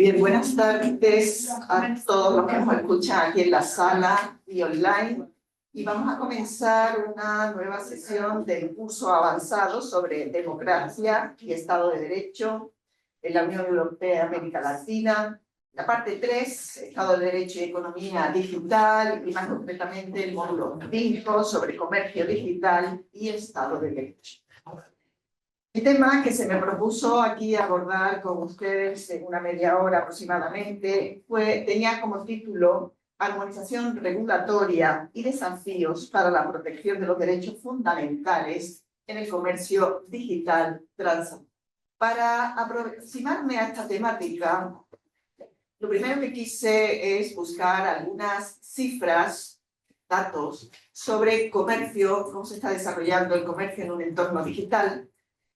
Bien, buenas tardes a todos los que nos escuchan aquí en la sala y online. Y vamos a comenzar una nueva sesión del curso avanzado sobre democracia y Estado de Derecho en la Unión Europea y América Latina. La parte 3, Estado de Derecho y Economía Digital, y más concretamente el módulo 5 sobre comercio digital y Estado de Derecho. El tema que se me propuso aquí abordar con ustedes en una media hora aproximadamente tenía como título Armonización regulatoria y desafíos para la protección de los derechos fundamentales en el comercio digital transatlantic. Para aproximarme a esta temática, lo primero que quise es buscar algunas cifras, datos sobre comercio, cómo se está desarrollando el comercio en un entorno digital.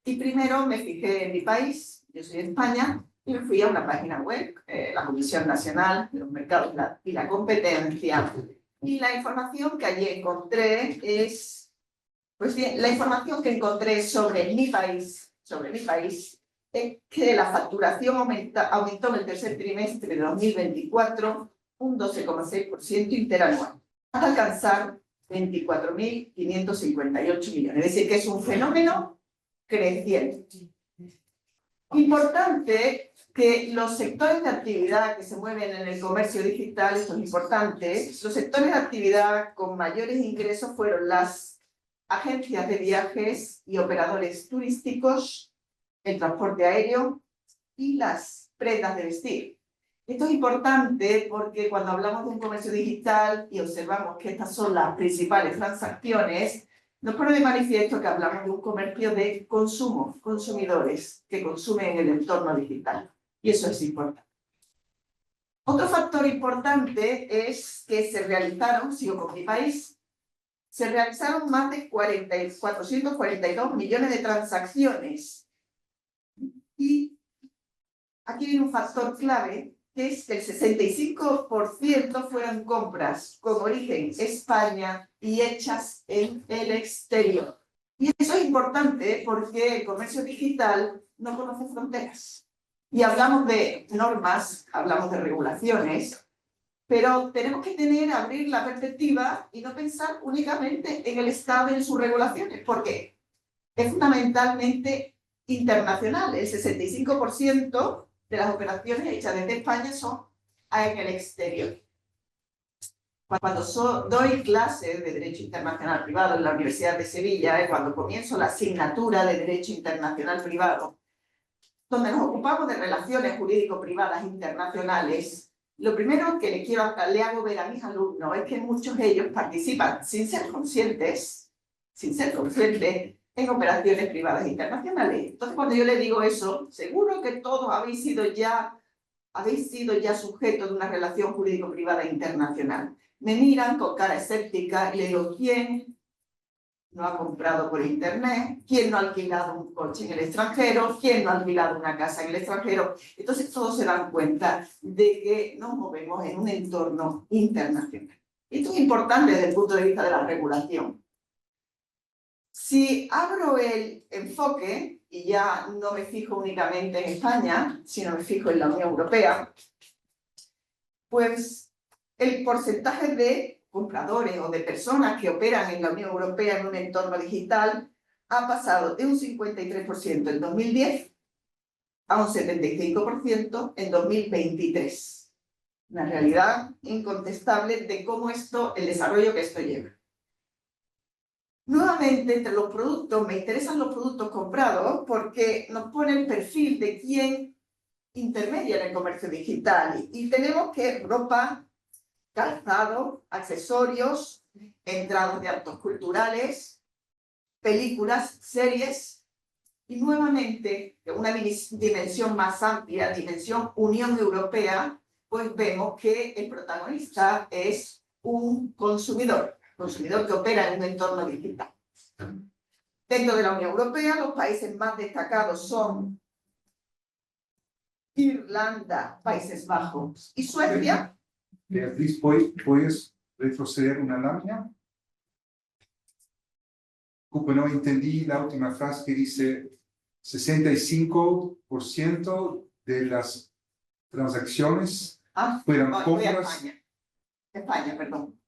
Y primero me fijé en mi país, yo soy de España, y me fui a una página web, la Comisión Nacional de los Mercados y la Competencia. Y la información que allí encontré es, pues bien, la información que encontré sobre mi país, es que la facturación aumentó en el tercer trimestre de 2024 un 12,6% interanual, hasta alcanzar 24.558 millones. Es decir, que es un fenómeno creciente. Importante que los sectores de actividad que se mueven en el comercio digital, esto es importante, los sectores de actividad con mayores ingresos fueron las agencias de viajes y operadores turísticos, el transporte aéreo y las prendas de vestir. Esto es importante porque cuando hablamos de un comercio digital y observamos que estas son las principales transacciones, nos pone de manifiesto que hablamos de un comercio de consumo, consumidores que consumen en el entorno digital. Y eso es importante. Otro factor importante es que se realizaron, sigo con mi país, se realizaron más de 442 millones de transacciones. Y aquí viene un factor clave, que es que el 65% fueron compras con origen España y hechas en el exterior. Y eso es importante porque el comercio digital no conoce fronteras. Y hablamos de normas, hablamos de regulaciones, pero tenemos que abrir la perspectiva y no pensar únicamente en el Estado y en sus regulaciones, porque es fundamentalmente internacional. El 65% de las operaciones hechas desde España son en el exterior. Cuando doy clases de Derecho Internacional Privado en la Universidad de Sevilla, cuando comienzo la asignatura de Derecho Internacional Privado, donde nos ocupamos de relaciones jurídico-privadas internacionales, lo primero que le hago ver a mis alumnos es que muchos de ellos participan sin ser conscientes, en operaciones privadas internacionales. Entonces, cuando yo les digo eso, seguro que todos habéis sido ya sujetos de una relación jurídico-privada internacional. Me miran con cara escéptica y le digo, ¿quién no ha comprado por internet? ¿Quién no ha alquilado un coche en el extranjero? ¿Quién no ha alquilado una casa en el extranjero? Entonces todos se dan cuenta de que nos movemos en un entorno internacional. Esto es importante desde el punto de vista de la regulación. Si abro el enfoque, y ya no me fijo únicamente en España, sino me fijo en la Unión Europea, pues el porcentaje de compradores o de personas que operan en la Unión Europea en un entorno digital ha pasado de un 53% en 2010 a un 75% en 2023. Una realidad incontestable de cómo el desarrollo que esto lleva. Nuevamente, entre los productos, me interesan los productos comprados porque nos pone el perfil de quién intermedia en el comercio digital. Y tenemos que ropa, calzado, accesorios, entradas de actos culturales, películas, series, y nuevamente, en una dimensión más amplia, dimensión Unión Europea, pues vemos que el protagonista es un consumidor que opera en un entorno digital. Dentro de la Unión Europea, los países más destacados son Irlanda, Países Bajos y Suecia. Beatriz, ¿puedes retroceder una lámina? No entendí la última frase que dice 65% de las transacciones Ah, fueran voy a compras. España. España, perdón.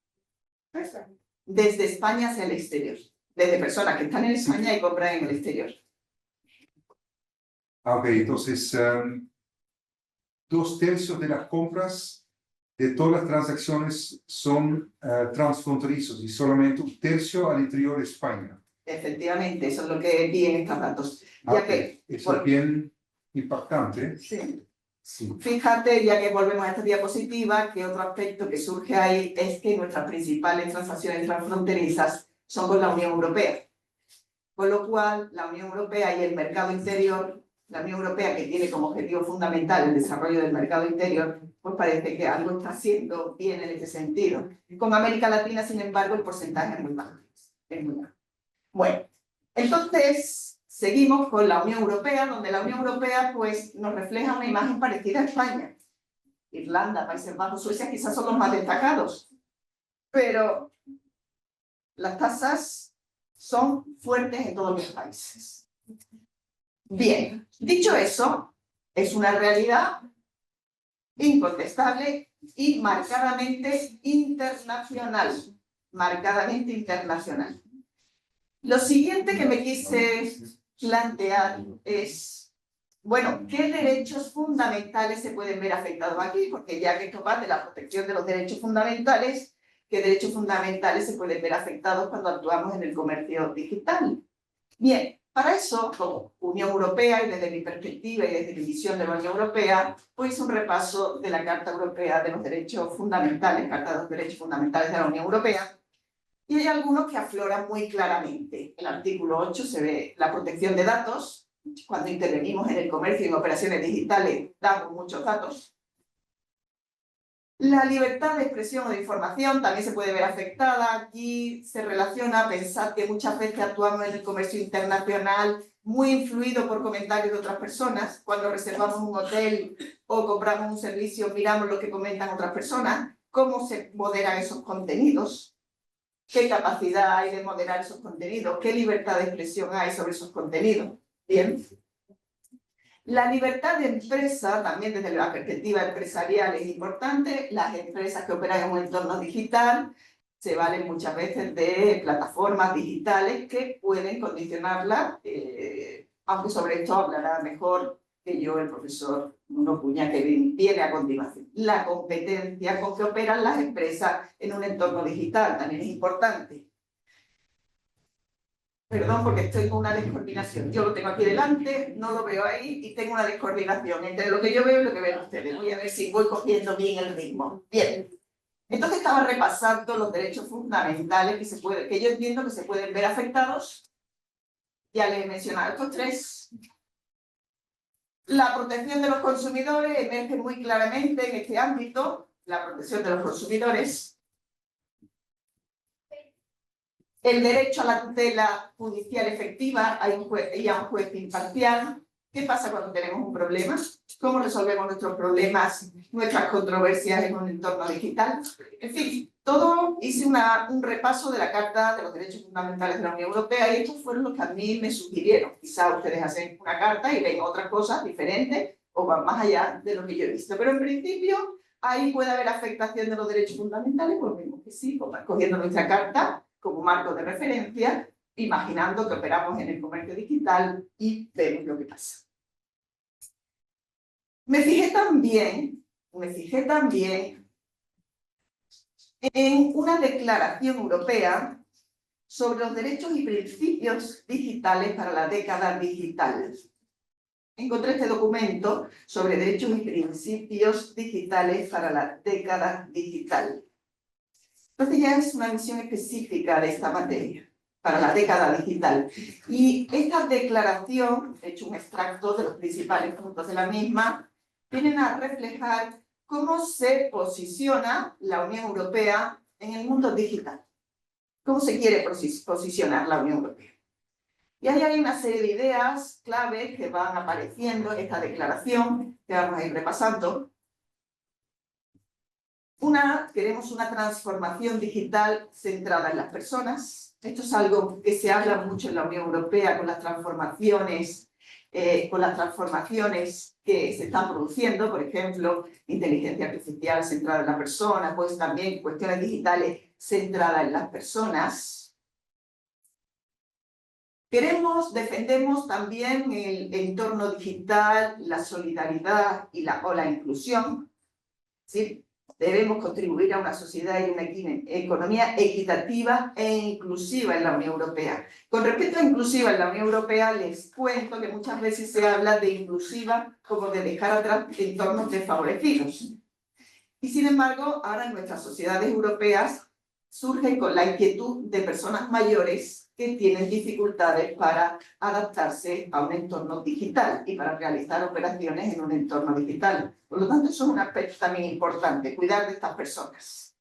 Desde España hacia el exterior. Desde personas que están en España y compran en el exterior. Ah, ok, entonces 2/3 de las compras de todas las transacciones son transfronterizos y solamente 1/3 al interior de España. Efectivamente, eso es lo que vi en estos datos. Ah, Ya ok. que, Eso es bien impactante. sí. Sí. Fíjate, ya que volvemos a esta diapositiva, que otro aspecto que surge ahí es que nuestras principales transacciones transfronterizas son con la Unión Europea. Con lo cual, la Unión Europea y el mercado interior, la Unión Europea que tiene como objetivo fundamental el desarrollo del mercado interior, pues parece que algo está haciendo bien en ese sentido. Con América Latina, sin embargo, el porcentaje es muy bajo. Es muy bajo. Bueno, entonces seguimos con la Unión Europea, donde la Unión Europea pues, nos refleja una imagen parecida a España. Irlanda, Países Bajos, Suecia quizás son los más destacados, pero las tasas son fuertes en todos los países. Bien, dicho eso, es una realidad incontestable y marcadamente internacional. Marcadamente internacional. Lo siguiente que me quise plantear es, bueno, ¿qué derechos fundamentales se pueden ver afectados aquí? Porque ya que esto va de la protección de los derechos fundamentales, ¿qué derechos fundamentales se pueden ver afectados cuando actuamos en el comercio digital? Bien, para eso, como Unión Europea y desde mi perspectiva y desde mi visión de la Unión Europea, pues hice un repaso de la Carta Europea de los Derechos Fundamentales, Carta de los Derechos Fundamentales de la Unión Europea, y hay algunos que afloran muy claramente. En el artículo 8 se ve la protección de datos. Cuando intervenimos en el comercio y en operaciones digitales, damos muchos datos. La libertad de expresión o de información también se puede ver afectada. Aquí se relaciona a pensar que muchas veces actuamos en el comercio internacional muy influido por comentarios de otras personas. Cuando reservamos un hotel o compramos un servicio, miramos lo que comentan otras personas, cómo se moderan esos contenidos. ¿Qué capacidad hay de moderar esos contenidos? ¿Qué libertad de expresión hay sobre esos contenidos? Bien. La libertad de empresa, también desde la perspectiva empresarial, es importante. Las empresas que operan en un entorno digital se valen muchas veces de plataformas digitales que pueden condicionarla, aunque sobre esto hablará mejor que yo el profesor Nuno Cuña, que viene a continuación. La competencia con que operan las empresas en un entorno digital también es importante. Perdón, porque estoy con una descoordinación. Yo lo tengo aquí delante, no lo veo ahí y tengo una descoordinación entre lo que yo veo y lo que ven ustedes. Voy a ver si voy cogiendo bien el ritmo. Bien. Entonces estaba repasando los derechos fundamentales que yo entiendo que se pueden ver afectados. Ya les he mencionado estos tres. La protección de los consumidores emerge muy claramente en este ámbito, la protección de los consumidores. El derecho a la tutela judicial efectiva y a un juez imparcial. ¿Qué pasa cuando tenemos un problema? ¿Cómo resolvemos nuestros problemas, nuestras controversias en un entorno digital? En fin, hice un repaso de la Carta de los Derechos Fundamentales de la Unión Europea y estos fueron los que a mí me sugirieron. Quizá ustedes hacen una carta y ven otras cosas diferentes o van más allá de lo que yo he visto. Pero en principio, ahí puede haber afectación de los derechos fundamentales, pues vemos que sí, cogiendo nuestra carta como marco de referencia, imaginando que operamos en el comercio digital y vemos lo que pasa. Me fijé también en una declaración europea sobre los derechos y principios digitales para la década digital. Encontré este documento sobre derechos y principios digitales para la década digital. Entonces ya es una visión específica de esta materia, para la década digital. Y esta declaración, he hecho un extracto de los principales puntos de la misma, vienen a reflejar cómo se posiciona la Unión Europea en el mundo digital. ¿Cómo se quiere posicionar la Unión Europea? Y ahí hay una serie de ideas claves que van apareciendo en esta declaración, que vamos a ir repasando. Queremos una transformación digital centrada en las personas. Esto es algo que se habla mucho en la Unión Europea con las transformaciones con las transformaciones que se están produciendo, por ejemplo, inteligencia artificial centrada en la persona, pues también cuestiones digitales centradas en las personas. Defendemos también el entorno digital, la solidaridad o la inclusión. ¿Sí? Debemos contribuir a una sociedad y una economía equitativa e inclusiva en la Unión Europea. Con respecto a inclusiva en la Unión Europea, les cuento que muchas veces se habla de inclusiva como de dejar atrás entornos desfavorecidos. Y sin embargo, ahora en nuestras sociedades europeas surge con la inquietud de personas mayores que tienen dificultades para adaptarse a un entorno digital y para realizar operaciones en un entorno digital. Por lo tanto, eso es un aspecto también importante, cuidar de estas personas.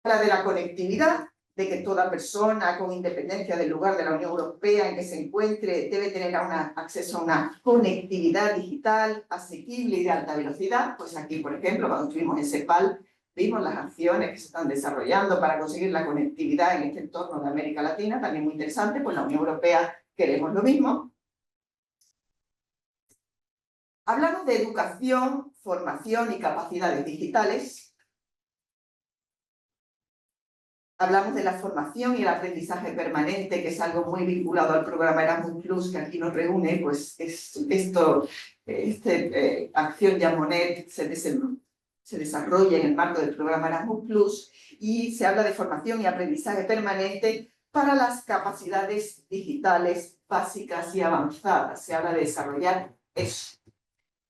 Habla de la conectividad, de que toda persona, con independencia del lugar de la Unión Europea en que se encuentre, debe tener acceso a una conectividad digital asequible y de alta velocidad. Pues aquí, por ejemplo, cuando estuvimos en CEPAL, vimos las acciones que se están desarrollando para conseguir la conectividad en este entorno de América Latina, también muy interesante, pues la Unión Europea queremos lo mismo. Hablamos de educación, formación y capacidades digitales. Hablamos de la formación y el aprendizaje permanente, que es algo muy vinculado al programa Erasmus Plus, que aquí nos reúne, pues Acción Jamonet se desarrolla en el marco del programa Erasmus Plus y se habla de formación y aprendizaje permanente para las capacidades digitales básicas y avanzadas. Se habla de desarrollar eso.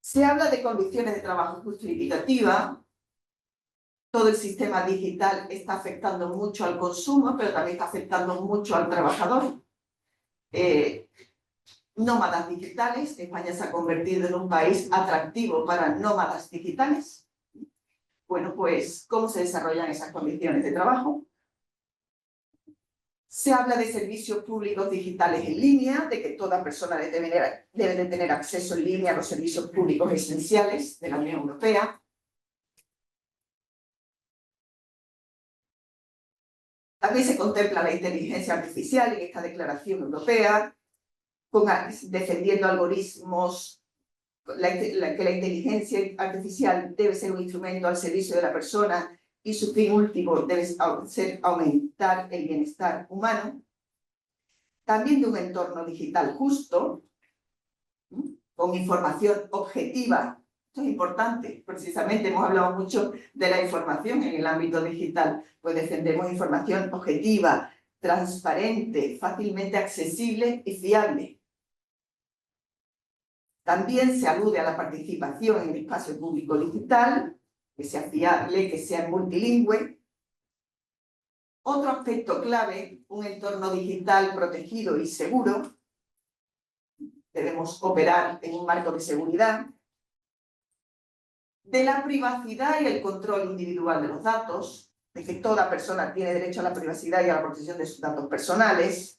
Se habla de condiciones de trabajo justa y equitativa. Todo el sistema digital está afectando mucho al consumo, pero también está afectando mucho al trabajador. Nómadas digitales. España se ha convertido en un país atractivo para nómadas digitales. Bueno, pues, ¿cómo se desarrollan esas condiciones de trabajo? Se habla de servicios públicos digitales en línea, de que toda persona debe de tener acceso en línea a los servicios públicos esenciales de la Unión Europea. También se contempla la inteligencia artificial en esta declaración europea, defendiendo algoritmos, que la inteligencia artificial debe ser un instrumento al servicio de la persona y su fin último debe ser aumentar el bienestar humano. También de un entorno digital justo, con información objetiva. Esto es importante, precisamente hemos hablado mucho de la información en el ámbito digital, pues defendemos información objetiva, transparente, fácilmente accesible y fiable. También se alude a la participación en el espacio público digital, que sea fiable, que sea multilingüe. Otro aspecto clave, un entorno digital protegido y seguro. Debemos operar en un marco de seguridad. De la privacidad y el control individual de los datos, de que toda persona tiene derecho a la privacidad y a la protección de sus datos personales.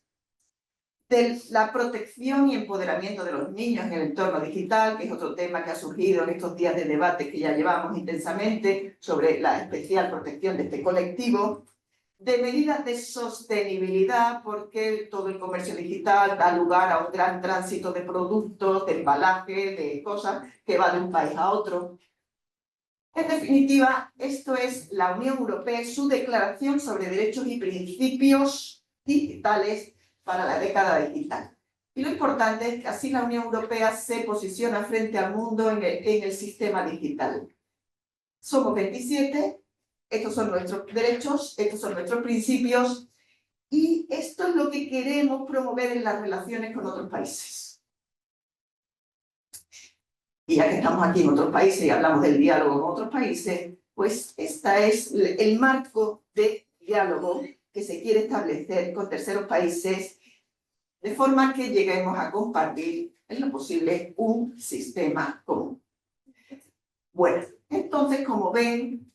De la protección y empoderamiento de los niños en el entorno digital, que es otro tema que ha surgido en estos días de debate que ya llevamos intensamente sobre la especial protección de este colectivo. De medidas de sostenibilidad, porque todo el comercio digital da lugar a un gran tránsito de productos, de embalaje, de cosas que va de un país a otro. En definitiva, esto es la Unión Europea, su declaración sobre derechos y principios digitales para la década digital. Y lo importante es que así la Unión Europea se posiciona frente al mundo en el sistema digital. Somos 27, estos son nuestros derechos, estos son nuestros principios, y esto es lo que queremos promover en las relaciones con otros países. Y ya que estamos aquí en otros países y hablamos del diálogo con otros países, pues este es el marco de diálogo que se quiere establecer con terceros países, de forma que lleguemos a compartir, en lo posible, un sistema común. Bueno, entonces, como ven,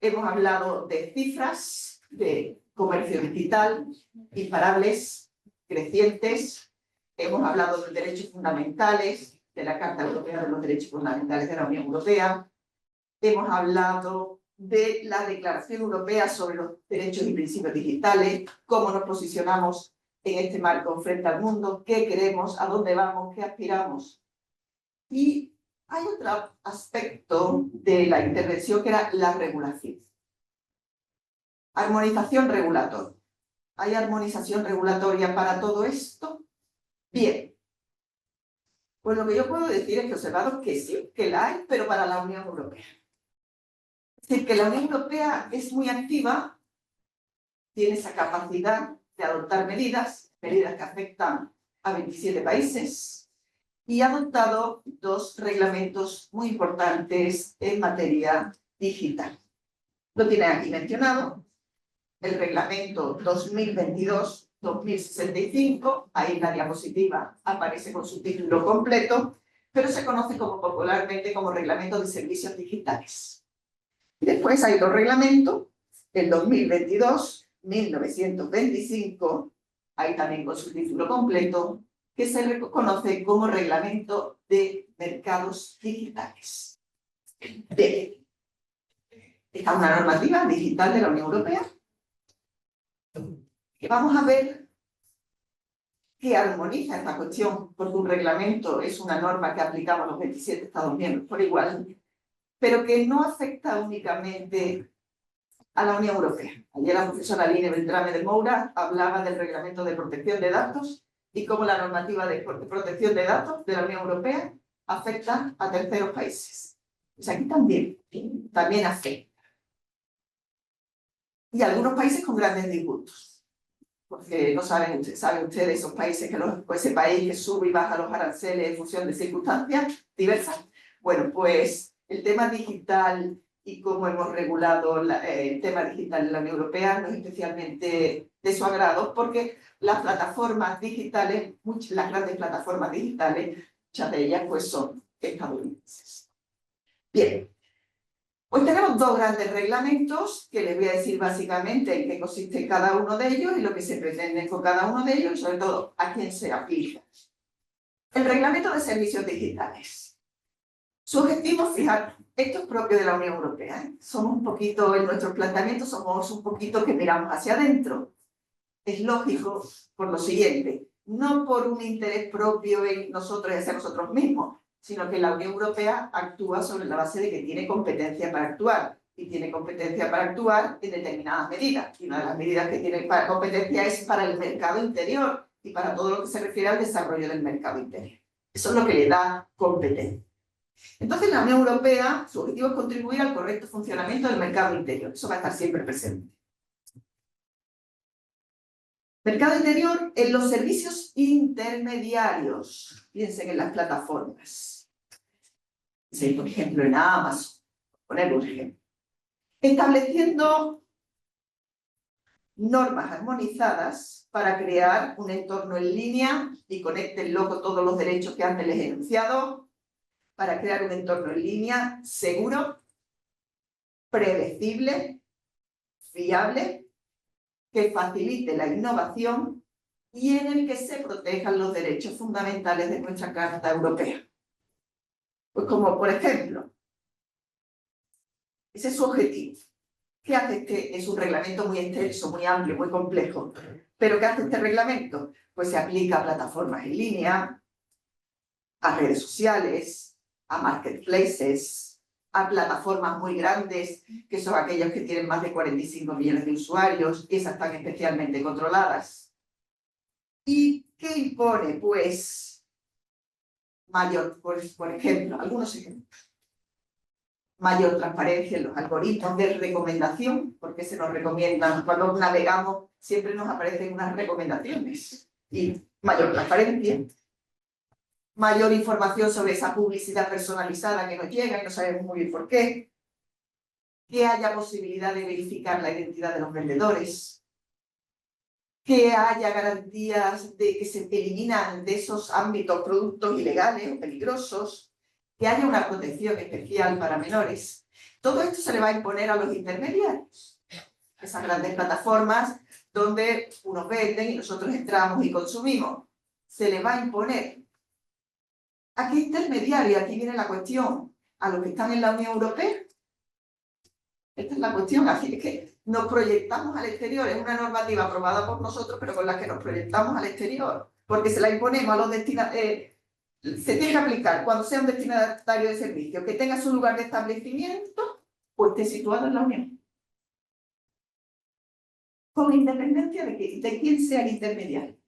hemos hablado de cifras, de comercio digital, imparables, crecientes. Hemos hablado de derechos fundamentales, de la Carta Europea de los Derechos Fundamentales de la Unión Europea. Hemos hablado de la Declaración Europea sobre los Derechos y Principios Digitales, cómo nos posicionamos en este marco frente al mundo, qué queremos, a dónde vamos, qué aspiramos. Y hay otro aspecto de la intervención que era la regulación. Armonización regulatoria. ¿Hay armonización regulatoria para todo esto? Bien. Pues lo que yo puedo decir es que observaros que sí, que la hay, pero para la Unión Europea. Es decir, que la Unión Europea es muy activa, tiene esa capacidad de adoptar medidas que afectan a 27 países, y ha adoptado 2 reglamentos muy importantes en materia digital. Lo tienen aquí mencionado, el reglamento 2022-2065, ahí en la diapositiva aparece con su título completo, pero se conoce como popularmente como Reglamento de Servicios Digitales. Y después hay otro reglamento, el 2022-1925, ahí también con su título completo, que se reconoce como Reglamento de Mercados Digitales. Bien. Esta es una normativa digital de la Unión Europea. Que vamos a ver que armoniza esta cuestión, porque un reglamento es una norma que aplicamos los 27 Estados miembros por igual, pero que no afecta únicamente a la Unión Europea. Ayer la profesora Line Beltrame de Moura hablaba del reglamento de protección de datos y cómo la normativa de protección de datos de la Unión Europea afecta a terceros países. Pues aquí también afecta. Y algunos países con grandes disgustos. Porque no saben ustedes esos países que ese país que sube y baja los aranceles en función de circunstancias diversas. Bueno, pues el tema digital y cómo hemos regulado el tema digital en la Unión Europea no es especialmente de su agrado, porque las plataformas digitales, las grandes plataformas digitales, muchas de ellas pues son estadounidenses. Bien. Pues tenemos 2 grandes reglamentos que les voy a decir básicamente en qué consiste cada uno de ellos y lo que se pretende con cada uno de ellos y sobre todo a quién se aplica. El reglamento de servicios digitales. Su objetivo, fijar, esto es propio de la Unión Europea. Somos un poquito, en nuestros planteamientos somos un poquito que miramos hacia adentro. Es lógico por lo siguiente, no por un interés propio en nosotros y hacia nosotros mismos, sino que la Unión Europea actúa sobre la base de que tiene competencia para actuar, y tiene competencia para actuar en determinadas medidas. Y una de las medidas que tiene para competencia es para el mercado interior y para todo lo que se refiere al desarrollo del mercado interior. Eso es lo que le da competencia. Entonces, la Unión Europea, su objetivo es contribuir al correcto funcionamiento del mercado interior. Eso va a estar siempre presente. Mercado interior en los servicios intermediarios. Piensen en las plataformas. Sí, por ejemplo, en Amazon, poner un ejemplo. Estableciendo normas armonizadas para crear un entorno en línea y conéctenlo con todos los derechos que antes les he enunciado, para crear un entorno en línea seguro, predecible, fiable, que facilite la innovación y en el que se protejan los derechos fundamentales de nuestra Carta Europea. Pues como, por ejemplo, ese es su objetivo. ¿Qué hace este? Es un reglamento muy extenso, muy amplio, muy complejo. ¿Pero qué hace este reglamento? Pues se aplica a plataformas en línea, a redes sociales, a marketplaces, a plataformas muy grandes, que son aquellas que tienen más de 45 millones de usuarios, y esas están especialmente controladas. ¿Y qué impone? Pues, por ejemplo, algunos ejemplos. Mayor transparencia en los algoritmos de recomendación, porque se nos recomiendan, cuando navegamos, siempre nos aparecen unas recomendaciones. Y mayor transparencia. Mayor información sobre esa publicidad personalizada que nos llega y no sabemos muy bien por qué. Que haya posibilidad de verificar la identidad de los vendedores. Que haya garantías de que se eliminan de esos ámbitos productos ilegales o peligrosos. Que haya una protección especial para menores. Todo esto se le va a imponer a los intermediarios. Esas grandes plataformas donde unos venden y nosotros entramos y consumimos. Se le va a imponer. ¿A qué intermediario? Aquí viene la cuestión. ¿A los que están en la Unión Europea? Esta es la cuestión, así es que nos proyectamos al exterior, es una normativa aprobada por nosotros, pero con la que nos proyectamos al exterior, porque se la imponemos a los destinatarios, se tiene que aplicar cuando sea un destinatario de servicio, que tenga su lugar de establecimiento, pues esté situado en la Unión. Con independencia de quién sea el intermediario.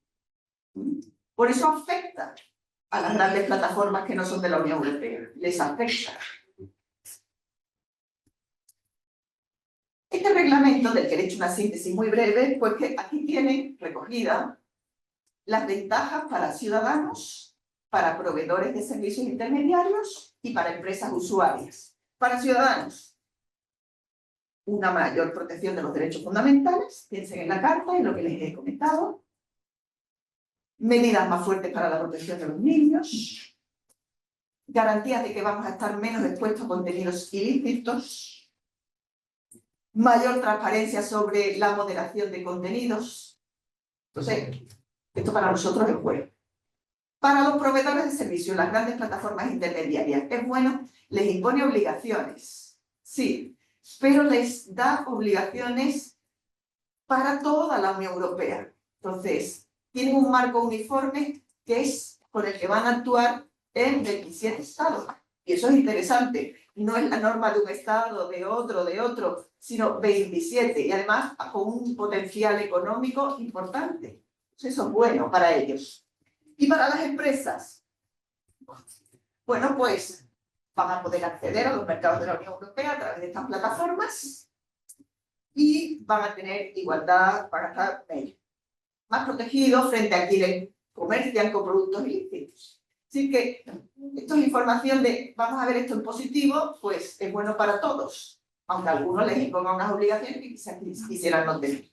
Por eso afecta a las grandes plataformas que no son de la Unión Europea, les afecta. Este reglamento, del que he hecho una síntesis muy breve, pues que aquí tienen recogida las ventajas para ciudadanos, para proveedores de servicios intermediarios y para empresas usuarias. Para ciudadanos, una mayor protección de los derechos fundamentales, piensen en la Carta, en lo que les he comentado, medidas más fuertes para la protección de los niños, garantías de que vamos a estar menos expuestos a contenidos ilícitos, mayor transparencia sobre la moderación de contenidos. Entonces, esto para nosotros es bueno. Para los proveedores de servicios, las grandes plataformas intermediarias, es bueno, les impone obligaciones, sí, pero les da obligaciones para toda la Unión Europea. Entonces, tienen un marco uniforme que es con el que van a actuar en 27 estados. Y eso es interesante. No es la norma de un estado, de otro, sino 27. Y además con un potencial económico importante. Entonces, eso es bueno para ellos. Y para las empresas, bueno, pues van a poder acceder a los mercados de la Unión Europea a través de estas plataformas y van a tener igualdad, van a estar más protegidos frente a quienes comercian con productos ilícitos. Así que esto es información de, vamos a ver esto en positivo, pues es bueno para todos, aunque a algunos les impongan unas obligaciones que quizás quisieran no tener.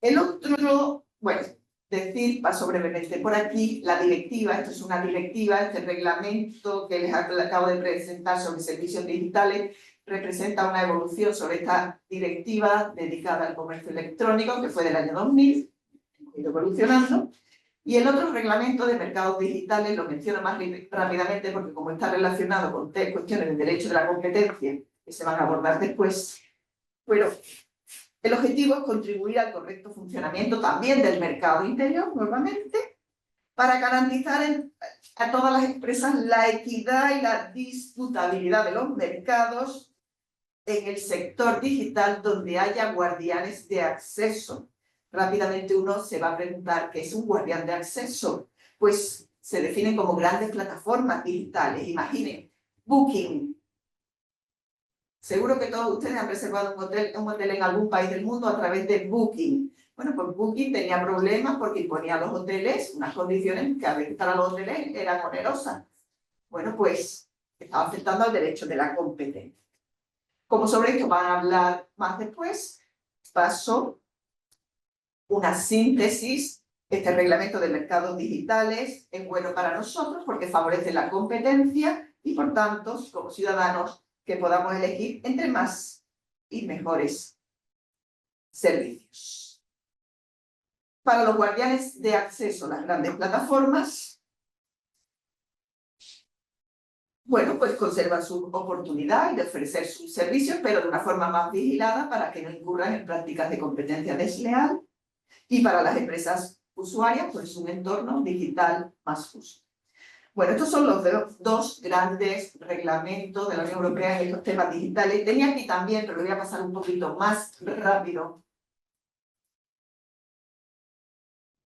El otro, bueno, decir, paso brevemente por aquí, la directiva, esto es una directiva, este reglamento que les acabo de presentar sobre servicios digitales, representa una evolución sobre esta directiva dedicada al comercio electrónico, que fue del año 2000, hemos ido evolucionando, y el otro reglamento de mercados digitales lo menciono más rápidamente porque como está relacionado con cuestiones del derecho de la competencia, que se van a abordar después, pero el objetivo es contribuir al correcto funcionamiento también del mercado interior, nuevamente, para garantizar a todas las empresas la equidad y la disputabilidad de los mercados en el sector digital donde haya guardianes de acceso. Rápidamente uno se va a preguntar ¿qué es un guardián de acceso? Pues se definen como grandes plataformas digitales. Imaginen, Booking. Seguro que todos ustedes han reservado un hotel en algún país del mundo a través de Booking. Bueno, pues Booking tenía problemas porque imponía a los hoteles unas condiciones que a veces para los hoteles eran onerosas. Bueno, pues estaba afectando al derecho de la competencia. Como sobre esto van a hablar más después, paso una síntesis. Este reglamento de mercados digitales es bueno para nosotros porque favorece la competencia y, por tanto, como ciudadanos, que podamos elegir entre más y mejores servicios. Para los guardianes de acceso a las grandes plataformas, bueno, pues conservan su oportunidad de ofrecer sus servicios, pero de una forma más vigilada para que no incurran en prácticas de competencia desleal. Y para las empresas usuarias, pues un entorno digital más justo. Bueno, estos son los dos grandes reglamentos de la Unión Europea en estos temas digitales. Tenía aquí también, pero lo voy a pasar un poquito más rápido,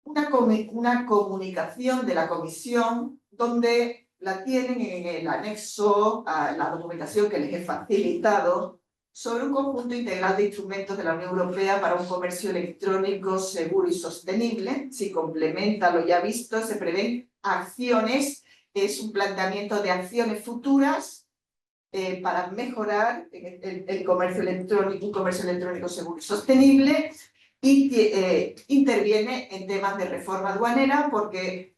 una comunicación de la Comisión donde la tienen en el anexo a la documentación que les he facilitado sobre un conjunto integral de instrumentos de la Unión Europea para un comercio electrónico seguro y sostenible. Si complementa lo ya visto, se prevén acciones, es un planteamiento de acciones futuras para mejorar el comercio electrónico, un comercio electrónico seguro y sostenible, y interviene en temas de reforma aduanera porque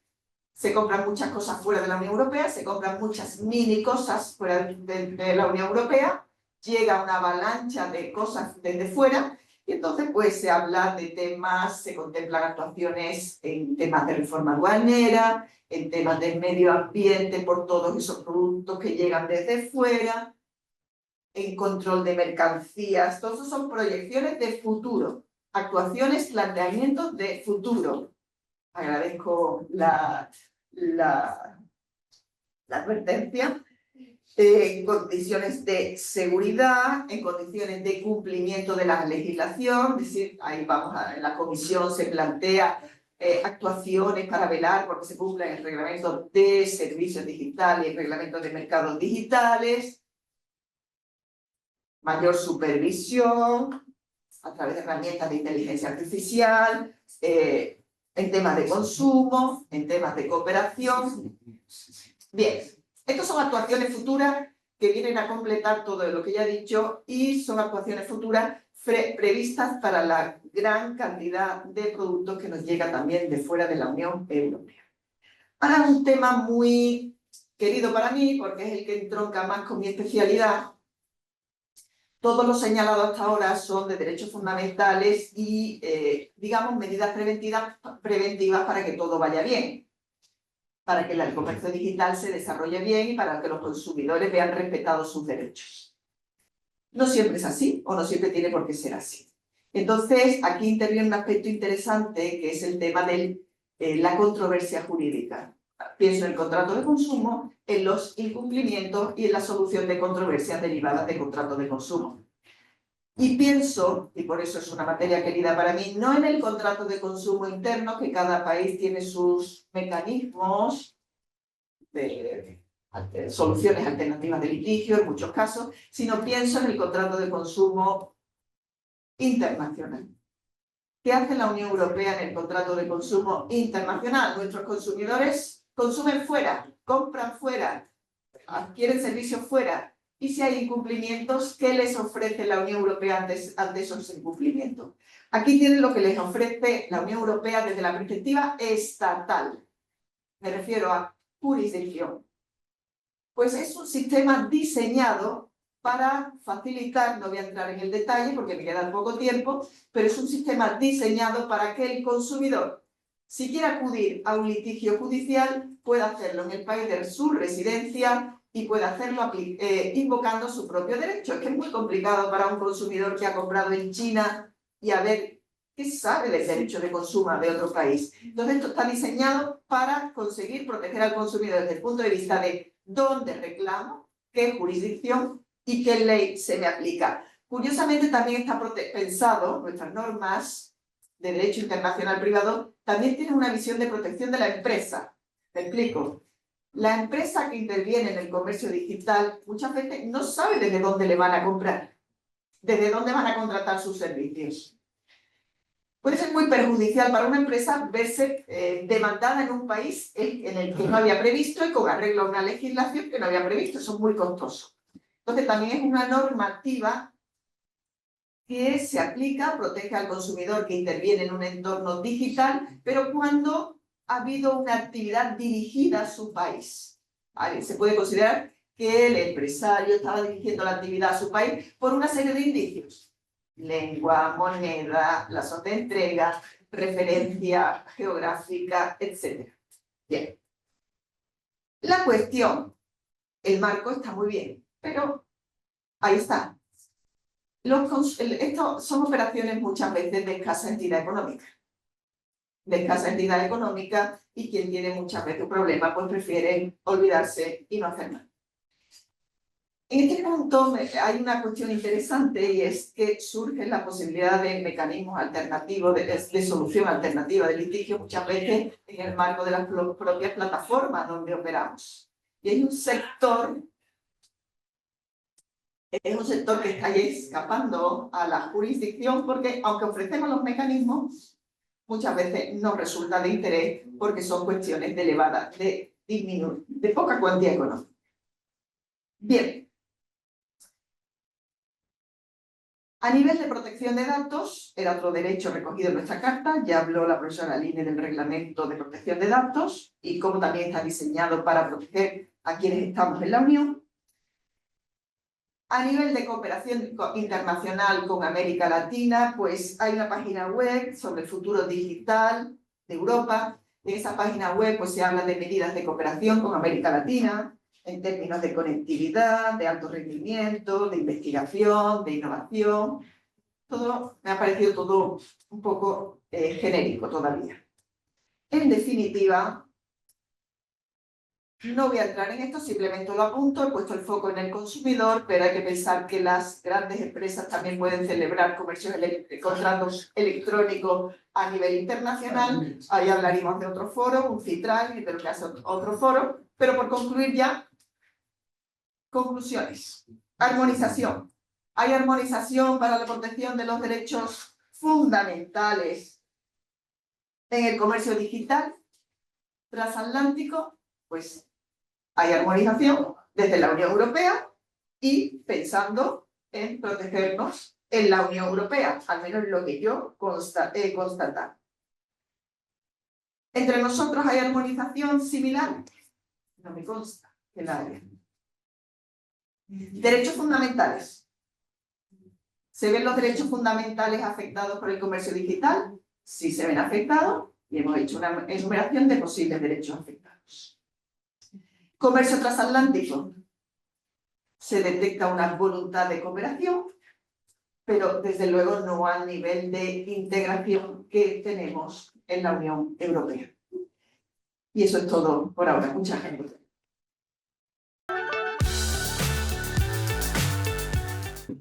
se compran muchas cosas fuera de la Unión Europea, se compran muchas mini cosas fuera de la Unión Europea, llega una avalancha de cosas desde fuera y entonces pues se habla de temas, se contemplan actuaciones en temas de reforma aduanera, en temas del medio ambiente por todos esos productos que llegan desde fuera. en control de mercancías. Todos esos son proyecciones de futuro, actuaciones, planteamientos de futuro. Agradezco la advertencia. En condiciones de seguridad, en condiciones de cumplimiento de la legislación, es decir, ahí vamos en la comisión se plantea actuaciones para velar porque se cumpla el reglamento de servicios digitales y el reglamento de mercados digitales, mayor supervisión a través de herramientas de inteligencia artificial, en temas de consumo, en temas de cooperación. Bien. Estas son actuaciones futuras que vienen a completar todo lo que ya he dicho y son actuaciones futuras previstas para la gran cantidad de productos que nos llega también de fuera de la Unión Europea. Ahora un tema muy querido para mí porque es el que entronca más con mi especialidad. Todo lo señalado hasta ahora son de derechos fundamentales y, digamos, medidas preventivas para que todo vaya bien, para que el comercio digital se desarrolle bien y para que los consumidores vean respetados sus derechos. No siempre es así, o no siempre tiene por qué ser así. Entonces, aquí interviene un aspecto interesante, que es el tema de la controversia jurídica. Pienso en el contrato de consumo, en los incumplimientos y en la solución de controversias derivadas de contratos de consumo. Y pienso, y por eso es una materia querida para mí, no en el contrato de consumo interno, que cada país tiene sus mecanismos de soluciones alternativas de litigio en muchos casos, sino pienso en el contrato de consumo internacional. ¿Qué hace la Unión Europea en el contrato de consumo internacional? Nuestros consumidores consumen fuera, compran fuera, adquieren servicios fuera. Y si hay incumplimientos, ¿qué les ofrece la Unión Europea ante esos incumplimientos? Aquí tienen lo que les ofrece la Unión Europea desde la perspectiva estatal. Me refiero a jurisdicción. Pues es un sistema diseñado para facilitar, no voy a entrar en el detalle porque me queda poco tiempo, pero es un sistema diseñado para que el consumidor, si quiere acudir a un litigio judicial, pueda hacerlo en el país de su residencia y puede hacerlo invocando su propio derecho. Es que es muy complicado para un consumidor que ha comprado en China y a ver qué sabe del derecho de consumo de otro país. Entonces, esto está diseñado para conseguir proteger al consumidor desde el punto de vista de dónde reclamo, qué jurisdicción y qué ley se me aplica. Curiosamente, también está pensado, nuestras normas de derecho internacional privado, también tienen una visión de protección de la empresa. ¿Me explico? La empresa que interviene en el comercio digital muchas veces no sabe desde dónde le van a comprar, desde dónde van a contratar sus servicios. Puede ser muy perjudicial para una empresa verse demandada en un país en el que no había previsto y con arreglo a una legislación que no había previsto. Eso es muy costoso. Entonces también es una normativa que se aplica, protege al consumidor que interviene en un entorno digital, pero cuando ha habido una actividad dirigida a su país. ¿Vale? Se puede considerar que el empresario estaba dirigiendo la actividad a su país por una serie de indicios. Lengua, moneda, plazos de entrega, referencia geográfica, etc. Bien. La cuestión, el marco está muy bien, pero ahí está. Esto son operaciones muchas veces de escasa entidad económica. De escasa entidad económica y quien tiene muchas veces problemas pues prefiere olvidarse y no hacer nada. En este punto hay una cuestión interesante y es que surge la posibilidad de mecanismos alternativos, de solución alternativa de litigio muchas veces en el marco de las propias plataformas donde operamos. Y hay un sector que está ahí escapando a la jurisdicción porque, aunque ofrecemos los mecanismos, muchas veces no resulta de interés porque son cuestiones de elevada, de poca cuantía económica. Bien. A nivel de protección de datos, era otro derecho recogido en nuestra carta, ya habló la profesora Line del reglamento de protección de datos y cómo también está diseñado para proteger a quienes estamos en la Unión. A nivel de cooperación internacional con América Latina, pues hay una página web sobre el futuro digital de Europa. En esa página web pues, se habla de medidas de cooperación con América Latina, en términos de conectividad, de alto rendimiento, de investigación, de innovación. Todo me ha parecido todo un poco genérico todavía. En definitiva, no voy a entrar en esto, simplemente lo apunto, he puesto el foco en el consumidor, pero hay que pensar que las grandes empresas también pueden celebrar contratos electrónicos a nivel internacional. Ahí hablaríamos de otro foro, un CITRAL, y de lo que hace otro foro. Pero por concluir ya, conclusiones. Armonización. Hay armonización para la protección de los derechos fundamentales en el comercio digital transatlántico, pues hay armonización desde la Unión Europea y pensando en protegernos en la Unión Europea, al menos lo que yo he constatado. ¿Entre nosotros hay armonización similar? No me consta que la haya. Derechos fundamentales. ¿Se ven los derechos fundamentales afectados por el comercio digital? Sí se ven afectados y hemos hecho una enumeración de posibles derechos afectados. Comercio transatlántico. Se detecta una voluntad de cooperación, pero desde luego no al nivel de integración que tenemos en la Unión Europea. Y eso es todo por ahora. Muchas gracias.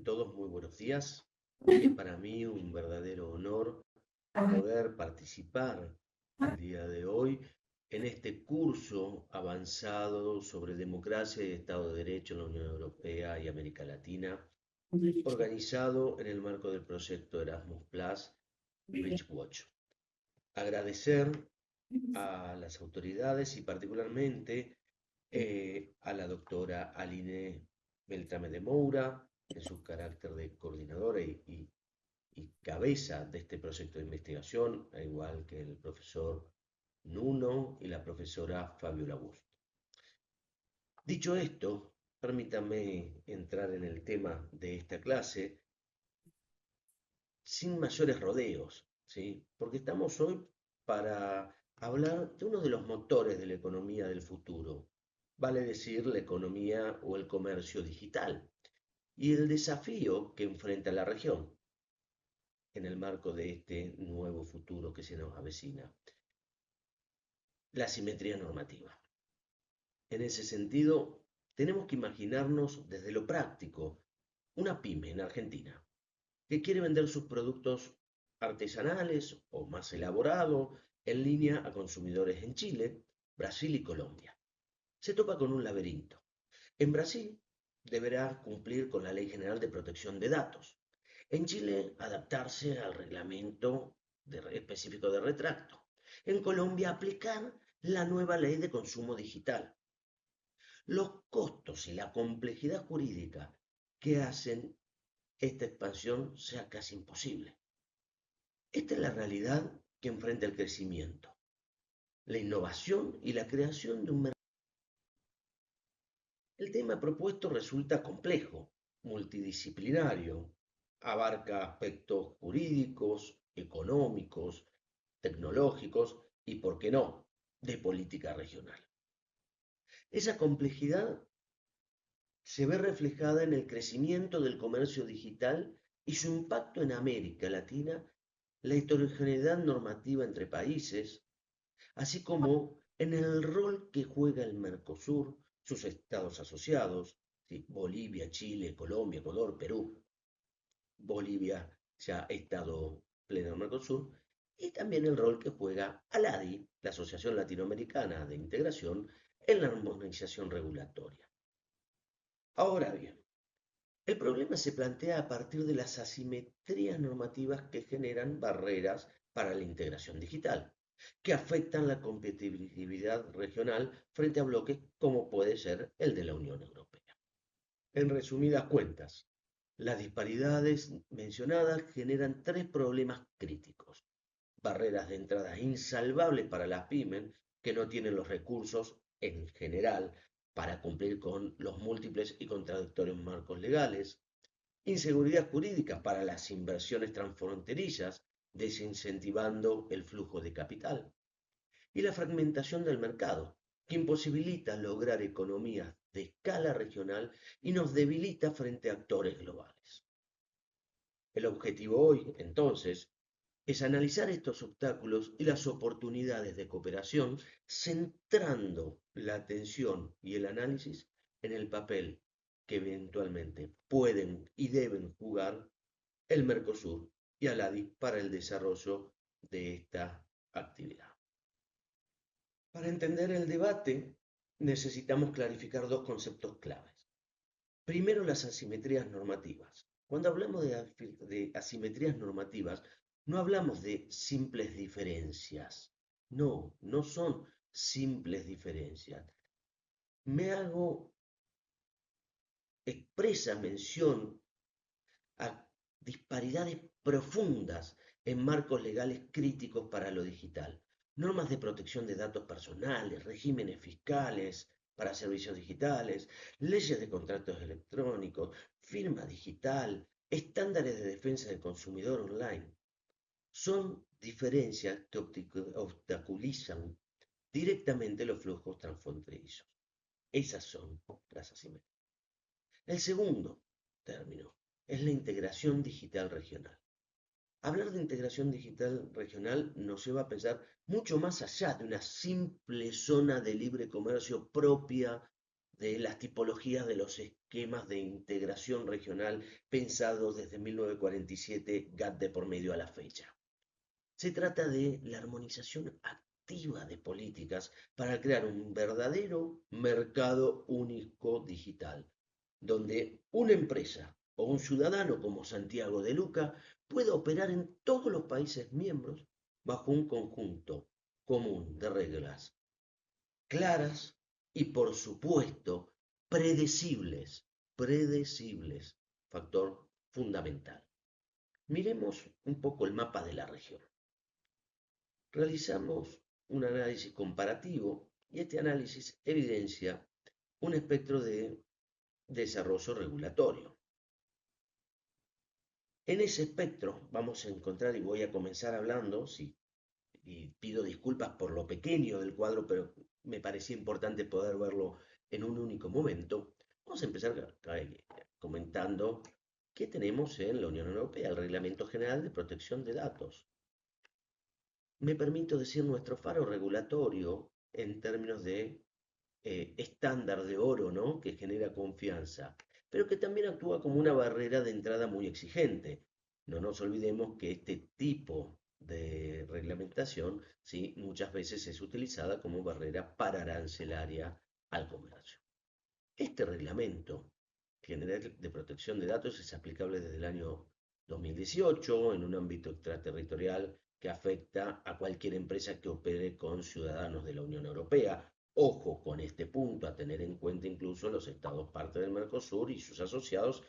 Todos muy buenos días. Es para mí un verdadero honor poder participar el día de hoy en este curso avanzado sobre democracia y Estado de Derecho en la Unión Europea y América Latina, organizado en el marco del proyecto Erasmus Plus Bridgewatch. Agradecer a las autoridades y particularmente a la doctora Aline Beltrame de Moura, en su carácter de coordinadora y cabeza de este proyecto de investigación, al igual que el profesor Nuno y la profesora Fabiola Busto. Dicho esto, permítame entrar en el tema de esta clase sin mayores rodeos, ¿sí? Porque estamos hoy para hablar de uno de los motores de la economía del futuro, vale decir la economía o el comercio digital, y el desafío que enfrenta la región en el marco de este nuevo futuro que se nos avecina. La asimetría normativa. En ese sentido, tenemos que imaginarnos desde lo práctico una pyme en Argentina que quiere vender sus productos artesanales o más elaborados en línea a consumidores en Chile, Brasil y Colombia. Se topa con un laberinto. En Brasil deberá cumplir con la Ley General de Protección de Datos. En Chile, adaptarse al reglamento específico de retracto. En Colombia, aplicar la nueva ley de consumo digital. Los costos y la complejidad jurídica que hacen esta expansión sea casi imposible. Esta es la realidad que enfrenta el crecimiento, la innovación y la creación de un mercado. El tema propuesto resulta complejo, multidisciplinario, abarca aspectos jurídicos, económicos, tecnológicos y, por qué no, de política regional. Esa complejidad se ve reflejada en el crecimiento del comercio digital y su impacto en América Latina, la heterogeneidad normativa entre países, así como en el rol que juega el Mercosur, sus estados asociados, ¿sí? Bolivia, Chile, Colombia, Ecuador, Perú. Bolivia ya estado pleno del Mercosur, y también el rol que juega ALADI, la Asociación Latinoamericana de Integración, en la armonización regulatoria. Ahora bien, el problema se plantea a partir de las asimetrías normativas que generan barreras para la integración digital, que afectan la competitividad regional frente a bloques como puede ser el de la Unión Europea. En resumidas cuentas, las disparidades mencionadas generan tres problemas críticos. Barreras de entrada insalvables para las pymes que no tienen los recursos en general para cumplir con los múltiples y contradictorios marcos legales, inseguridad jurídica para las inversiones transfronterizas, desincentivando el flujo de capital, y la fragmentación del mercado, que imposibilita lograr economías de escala regional y nos debilita frente a actores globales. El objetivo hoy, entonces, es analizar estos obstáculos y las oportunidades de cooperación, centrando la atención y el análisis en el papel que eventualmente pueden y deben jugar el Mercosur y el ADI para el desarrollo de esta actividad. Para entender el debate, necesitamos clarificar dos conceptos claves. Primero, las asimetrías normativas. Cuando hablamos de asimetrías normativas, no hablamos de simples diferencias. No, no son simples diferencias. Me hago expresa mención a disparidades profundas en marcos legales críticos para lo digital. Normas de protección de datos personales, regímenes fiscales para servicios digitales, leyes de contratos electrónicos, firma digital, estándares de defensa del consumidor online. Son diferencias que obstaculizan directamente los flujos transfronterizos. Esas son las asimetrías. El segundo término es la integración digital regional. Hablar de integración digital regional nos lleva a pensar mucho más allá de una simple zona de libre comercio propia de las tipologías de los esquemas de integración regional pensados desde 1947, GATT de por medio a la fecha. Se trata de la armonización activa de políticas para crear un verdadero mercado único digital, donde una empresa o un ciudadano como Santiago de Luca pueda operar en todos los países miembros bajo un conjunto común de reglas claras y, por supuesto, predecibles, factor fundamental. Miremos un poco el mapa de la región. Realizamos un análisis comparativo y este análisis evidencia un espectro de desarrollo regulatorio. En ese espectro vamos a encontrar, y voy a comenzar hablando, y pido disculpas por lo pequeño del cuadro, pero me parecía importante poder verlo en un único momento. Vamos a empezar comentando qué tenemos en la Unión Europea, el Reglamento General de Protección de Datos. Me permito decir nuestro faro regulatorio en términos de estándar de oro, ¿no? Que genera confianza, pero que también actúa como una barrera de entrada muy exigente. No nos olvidemos que este tipo de reglamentación, ¿sí? Muchas veces es utilizada como barrera paraarancelaria al comercio. Este reglamento general de protección de datos es aplicable desde el año 2018 en un ámbito extraterritorial que afecta a cualquier empresa que opere con ciudadanos de la Unión Europea. Ojo con este punto, a tener en cuenta incluso los estados parte del Mercosur y sus asociados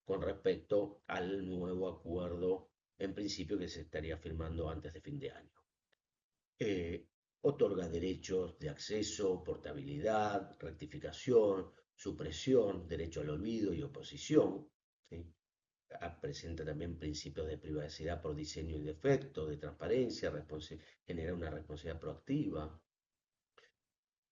con respecto al nuevo acuerdo en principio que se estaría firmando antes de fin de año. Otorga derechos de acceso, portabilidad, rectificación, supresión, derecho al olvido y oposición. ¿Sí? Presenta también principios de privacidad por diseño y defecto, de transparencia, genera una responsabilidad proactiva.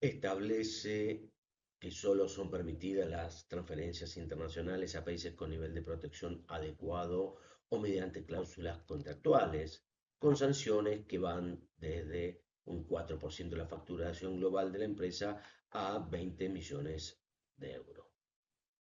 Establece que solo son permitidas las transferencias internacionales a países con nivel de protección adecuado o mediante cláusulas contractuales, con sanciones que van desde un 4% de la facturación global de la empresa a 20 millones de euros.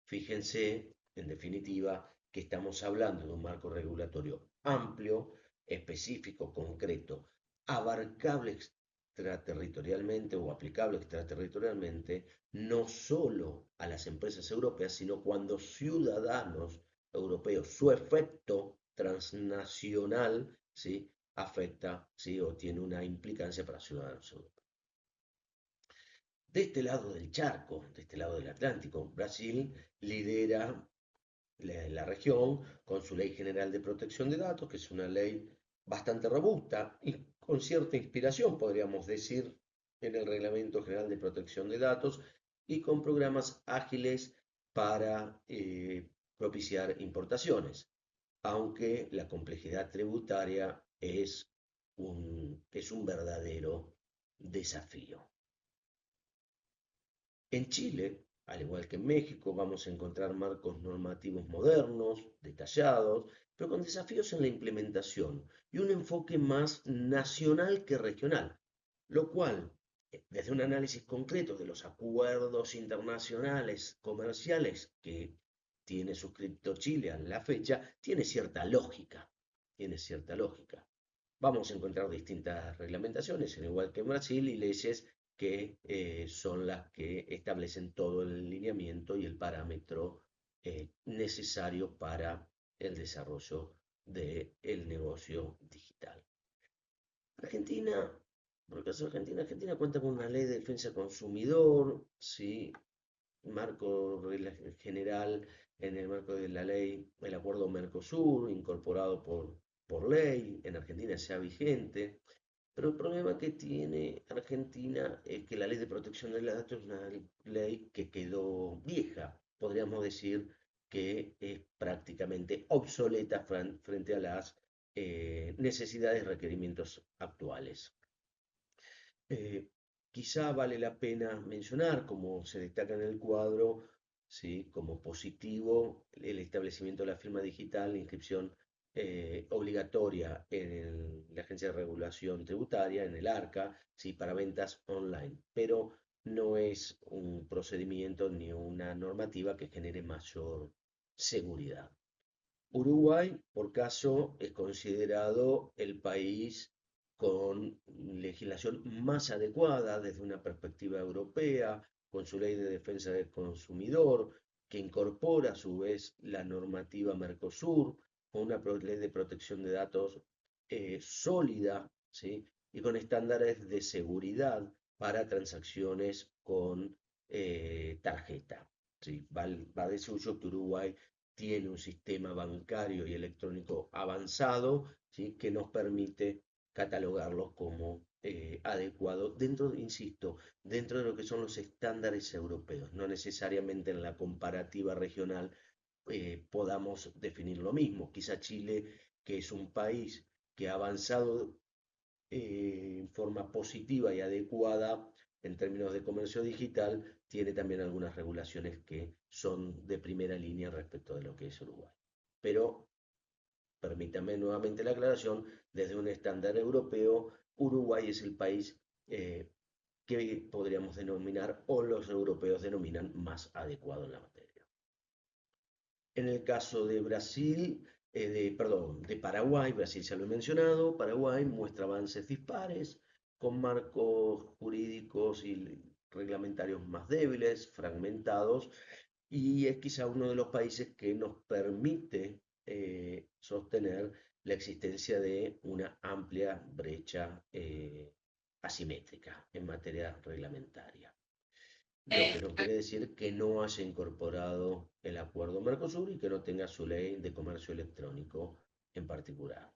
Fíjense, en definitiva, que estamos hablando de un marco regulatorio amplio, específico, concreto, abarcable extraterritorialmente o aplicable extraterritorialmente, no solo a las empresas europeas, sino cuando ciudadanos europeos, su efecto transnacional, ¿sí? Afecta, ¿sí? O tiene una implicancia para ciudadanos europeos. De este lado del charco, de este lado del Atlántico, Brasil lidera la región con su Ley General de Protección de Datos, que es una ley bastante robusta y con cierta inspiración, podríamos decir, en el Reglamento General de Protección de Datos y con programas ágiles para propiciar importaciones, aunque la complejidad tributaria es un verdadero desafío. En Chile, Al igual que en México, vamos a encontrar marcos normativos modernos, detallados, pero con desafíos en la implementación y un enfoque más nacional que regional, lo cual, desde un análisis concreto de los acuerdos internacionales comerciales que tiene suscrito Chile a la fecha, tiene cierta lógica, tiene cierta lógica. Vamos a encontrar distintas reglamentaciones, al igual que en Brasil, y leyes que son las que establecen todo el lineamiento y el parámetro necesario para el desarrollo del negocio digital. Argentina, por el caso de Argentina, Argentina cuenta con una ley de defensa del consumidor, ¿sí? Marco general en el marco de la ley, el acuerdo Mercosur, incorporado por ley, en Argentina sea vigente. Pero el problema que tiene Argentina es que la ley de protección de datos es una ley que quedó vieja. Podríamos decir que es prácticamente obsoleta frente a las necesidades y requerimientos actuales. Eh, Quizá vale la pena mencionar, como se destaca en el cuadro, ¿sí? Como positivo el establecimiento de la firma digital, la inscripción obligatoria en la Agencia de Regulación Tributaria, en el ARCA, ¿sí? Para ventas online, pero no es un procedimiento ni una normativa que genere mayor seguridad. Uruguay, por caso, es considerado el país con legislación más adecuada desde una perspectiva europea, con su ley de defensa del consumidor, que incorpora a su vez la normativa Mercosur, con una ley de protección de datos sólida, ¿sí? Y con estándares de seguridad para transacciones con tarjeta. ¿Sí? Va de suyo que Uruguay tiene un sistema bancario y electrónico avanzado, ¿sí? Que nos permite catalogarlo como adecuado dentro, insisto, dentro de lo que son los estándares europeos, no necesariamente en la comparativa regional podamos definir lo mismo. Quizá Chile, que es un país que ha avanzado en forma positiva y adecuada en términos de comercio digital, tiene también algunas regulaciones que son de primera línea respecto de lo que es Uruguay. Pero permítame nuevamente la aclaración, desde un estándar europeo, Uruguay es el país que podríamos denominar o los europeos denominan más adecuado en la materia. En el caso de Brasil, de Paraguay, Brasil ya lo he mencionado, Paraguay muestra avances dispares, con marcos jurídicos y reglamentarios más débiles, fragmentados, y es quizá uno de los países que nos permite sostener la existencia de una amplia brecha asimétrica en materia reglamentaria. Lo que no quiere decir que no haya incorporado el acuerdo Mercosur y que no tenga su ley de comercio electrónico en particular.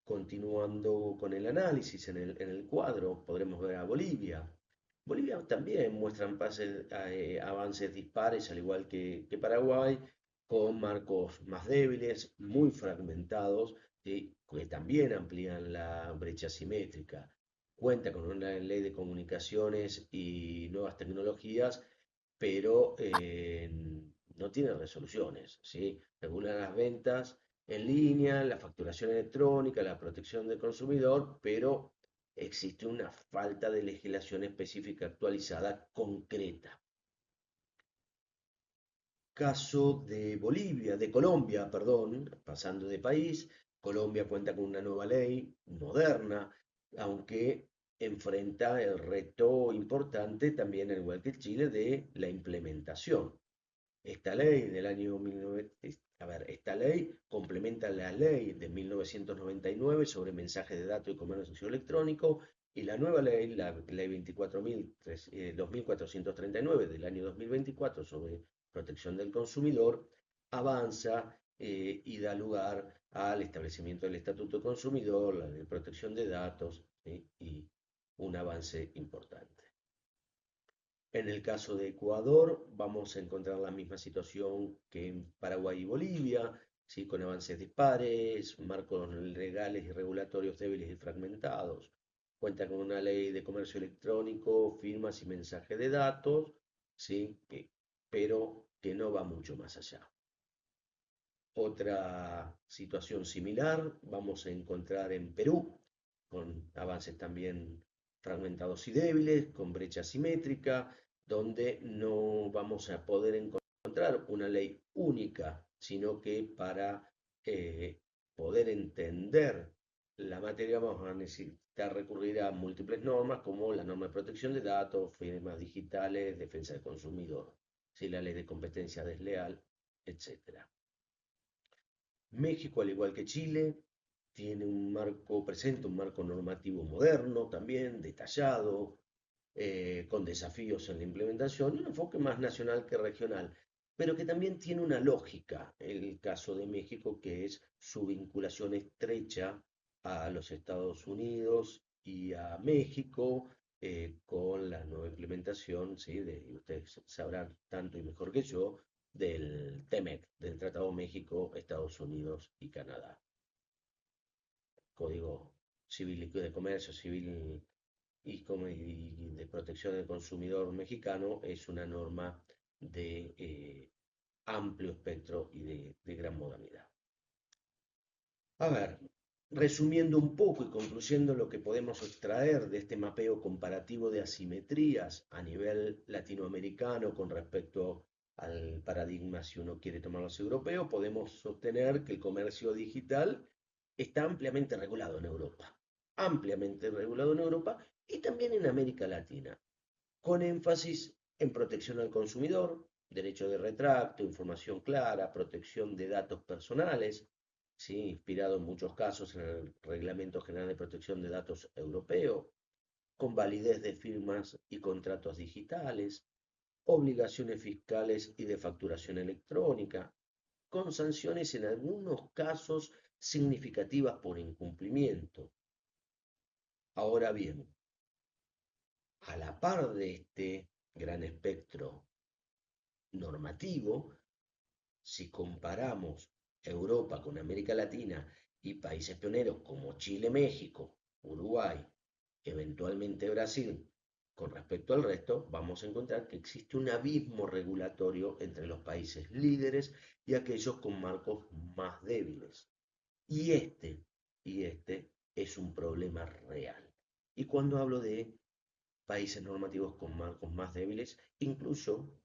Continuando con el análisis en el cuadro, podremos ver a Bolivia. Bolivia también muestra avances dispares, al igual que Paraguay, con marcos más débiles, muy fragmentados, que también amplían la brecha simétrica. Cuenta con una ley de comunicaciones y nuevas tecnologías, pero no tiene resoluciones, ¿sí? Regula las ventas en línea, la facturación electrónica, la protección del consumidor, pero existe una falta de legislación específica actualizada concreta. Caso de Bolivia, de Colombia, perdón, pasando de país, Colombia cuenta con una nueva ley moderna, aunque enfrenta el reto importante también, al igual que Chile, de la implementación. Esta ley del año 1900, esta ley complementa la ley de 1999 sobre mensajes de datos y comercio electrónico y la nueva ley, la ley 24.439 del año 2024 sobre protección del consumidor, avanza y da lugar al establecimiento del Estatuto Consumidor, la de protección de datos, ¿sí? Y un avance importante. En el caso de Ecuador, vamos a encontrar la misma situación que en Paraguay y Bolivia, ¿sí? Con avances dispares, marcos legales y regulatorios débiles y fragmentados. Cuenta con una ley de comercio electrónico, firmas y mensajes de datos, ¿sí? Pero que no va mucho más allá. Otra situación similar vamos a encontrar en Perú, con avances también fragmentados y débiles, con brecha simétrica, donde no vamos a poder encontrar una ley única, sino que para poder entender la materia vamos a necesitar recurrir a múltiples normas como la norma de protección de datos, firmas digitales, defensa del consumidor, ¿sí? La ley de competencia desleal, etcétera. México, al igual que Chile, tiene un marco, presenta un marco normativo moderno también, detallado, con desafíos en la implementación y un enfoque más nacional que regional, pero que también tiene una lógica, el caso de México, que es su vinculación estrecha a los Estados Unidos y a México, con la nueva implementación, ¿sí? Y ustedes sabrán tanto y mejor que yo, del TEMEC, del Tratado México, Estados Unidos y Canadá. Código Civil y de Comercio Civil y de Protección del Consumidor mexicano es una norma de amplio espectro y de gran modalidad. A ver, resumiendo un poco y concluyendo lo que podemos extraer de este mapeo comparativo de asimetrías a nivel latinoamericano con respecto al paradigma, si uno quiere tomarlos europeo, podemos sostener que el comercio digital está ampliamente regulado en Europa y también en América Latina, con énfasis en protección al consumidor, derecho de retracto, información clara, protección de datos personales, ¿sí? Inspirado en muchos casos en el Reglamento General de Protección de Datos Europeo, con validez de firmas y contratos digitales, obligaciones fiscales y de facturación electrónica, con sanciones en algunos casos significativas por incumplimiento. Ahora bien, a la par de este gran espectro normativo, si comparamos Europa con América Latina y países pioneros como Chile, México, Uruguay, eventualmente Brasil, con respecto al resto, vamos a encontrar que existe un abismo regulatorio entre los países líderes y aquellos con marcos más débiles. Y este es un problema real. Y cuando hablo de países normativos con marcos más débiles, incluso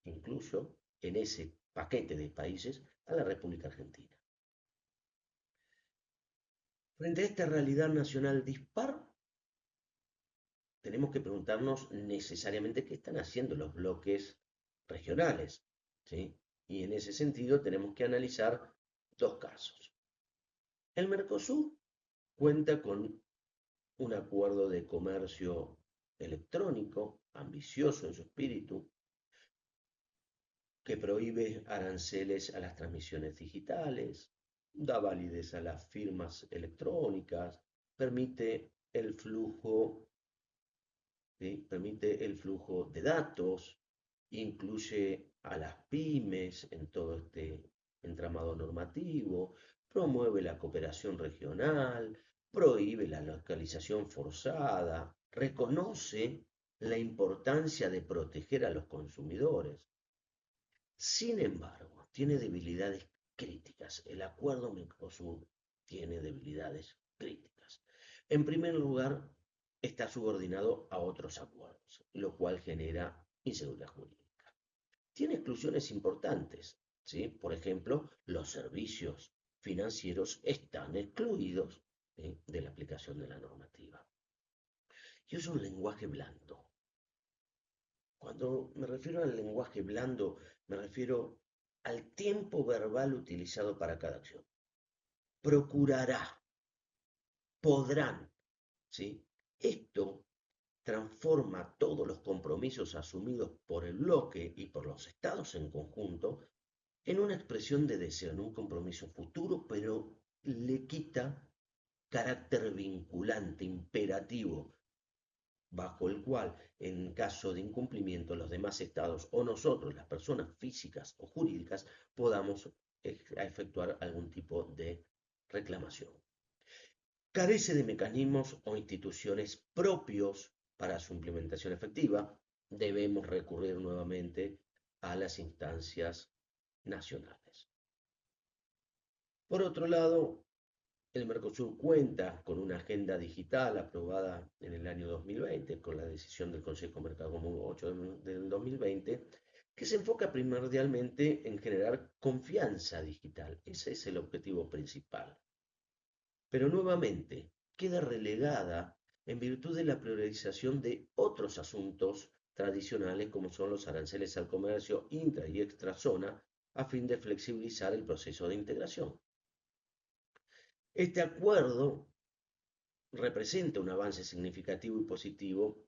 en ese paquete de países a la República Argentina. Frente a esta realidad nacional dispar, tenemos que preguntarnos necesariamente qué están haciendo los bloques regionales, ¿sí? Y en ese sentido tenemos que analizar dos casos. El Mercosur cuenta con un acuerdo de comercio electrónico, ambicioso en su espíritu, que prohíbe aranceles a las transmisiones digitales, da validez a las firmas electrónicas, permite el flujo, ¿sí? Permite el flujo de datos, incluye a las pymes en todo este entramado normativo, promueve la cooperación regional, prohíbe la localización forzada, reconoce la importancia de proteger a los consumidores. Sin embargo, tiene debilidades críticas. El acuerdo Mercosur tiene debilidades críticas. En primer lugar, está subordinado a otros acuerdos, lo cual genera inseguridad jurídica. Tiene exclusiones importantes, ¿sí? Por ejemplo, los servicios financieros están excluidos, ¿sí?, de la aplicación de la normativa. Y es un lenguaje blando. Cuando me refiero al lenguaje blando, me refiero al tiempo verbal utilizado para cada acción. Procurará, podrán, ¿sí? Esto transforma todos los compromisos asumidos por el bloque y por los estados en conjunto en una expresión de deseo, en un compromiso futuro, pero le quita carácter vinculante, imperativo, bajo el cual, en caso de incumplimiento, los demás estados o nosotros, las personas físicas o jurídicas, podamos efectuar algún tipo de reclamación. Carece de mecanismos o instituciones propios para su implementación efectiva, debemos recurrir nuevamente a las instancias nacionales. Por otro lado, el Mercosur cuenta con una agenda digital aprobada en el año 2020, con la decisión del Consejo Mercado Común 8 del 2020, que se enfoca primordialmente en generar confianza digital. Ese es el objetivo principal. Pero nuevamente queda relegada en virtud de la priorización de otros asuntos tradicionales como son los aranceles al comercio intra y extrazona a fin de flexibilizar el proceso de integración. Este acuerdo representa un avance significativo y positivo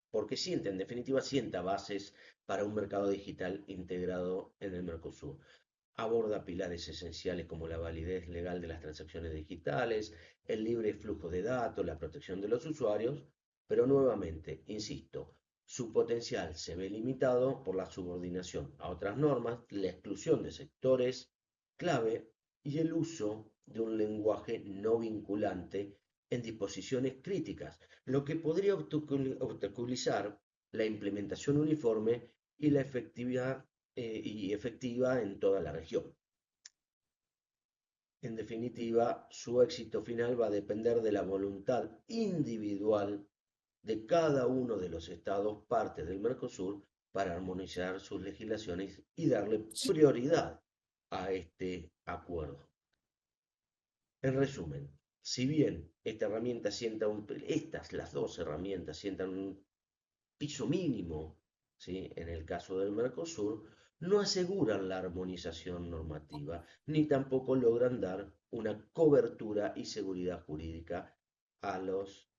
porque en definitiva, sienta bases para un mercado digital integrado en el Mercosur. Aborda pilares esenciales como la validez legal de las transacciones digitales, el libre flujo de datos, la protección de los usuarios, pero nuevamente, insisto, su potencial se ve limitado por la subordinación a otras normas, la exclusión de sectores clave y el uso de un lenguaje no vinculante en disposiciones críticas, lo que podría obstaculizar la implementación uniforme y la efectiva en toda la región. En definitiva, su éxito final va a depender de la voluntad individual de cada uno de los estados partes del Mercosur para armonizar sus legislaciones y darle prioridad a este acuerdo. En resumen, si bien las dos herramientas sientan un piso mínimo, ¿sí?, en el caso del Mercosur, no aseguran la armonización normativa, ni tampoco logran dar una cobertura y seguridad jurídica a los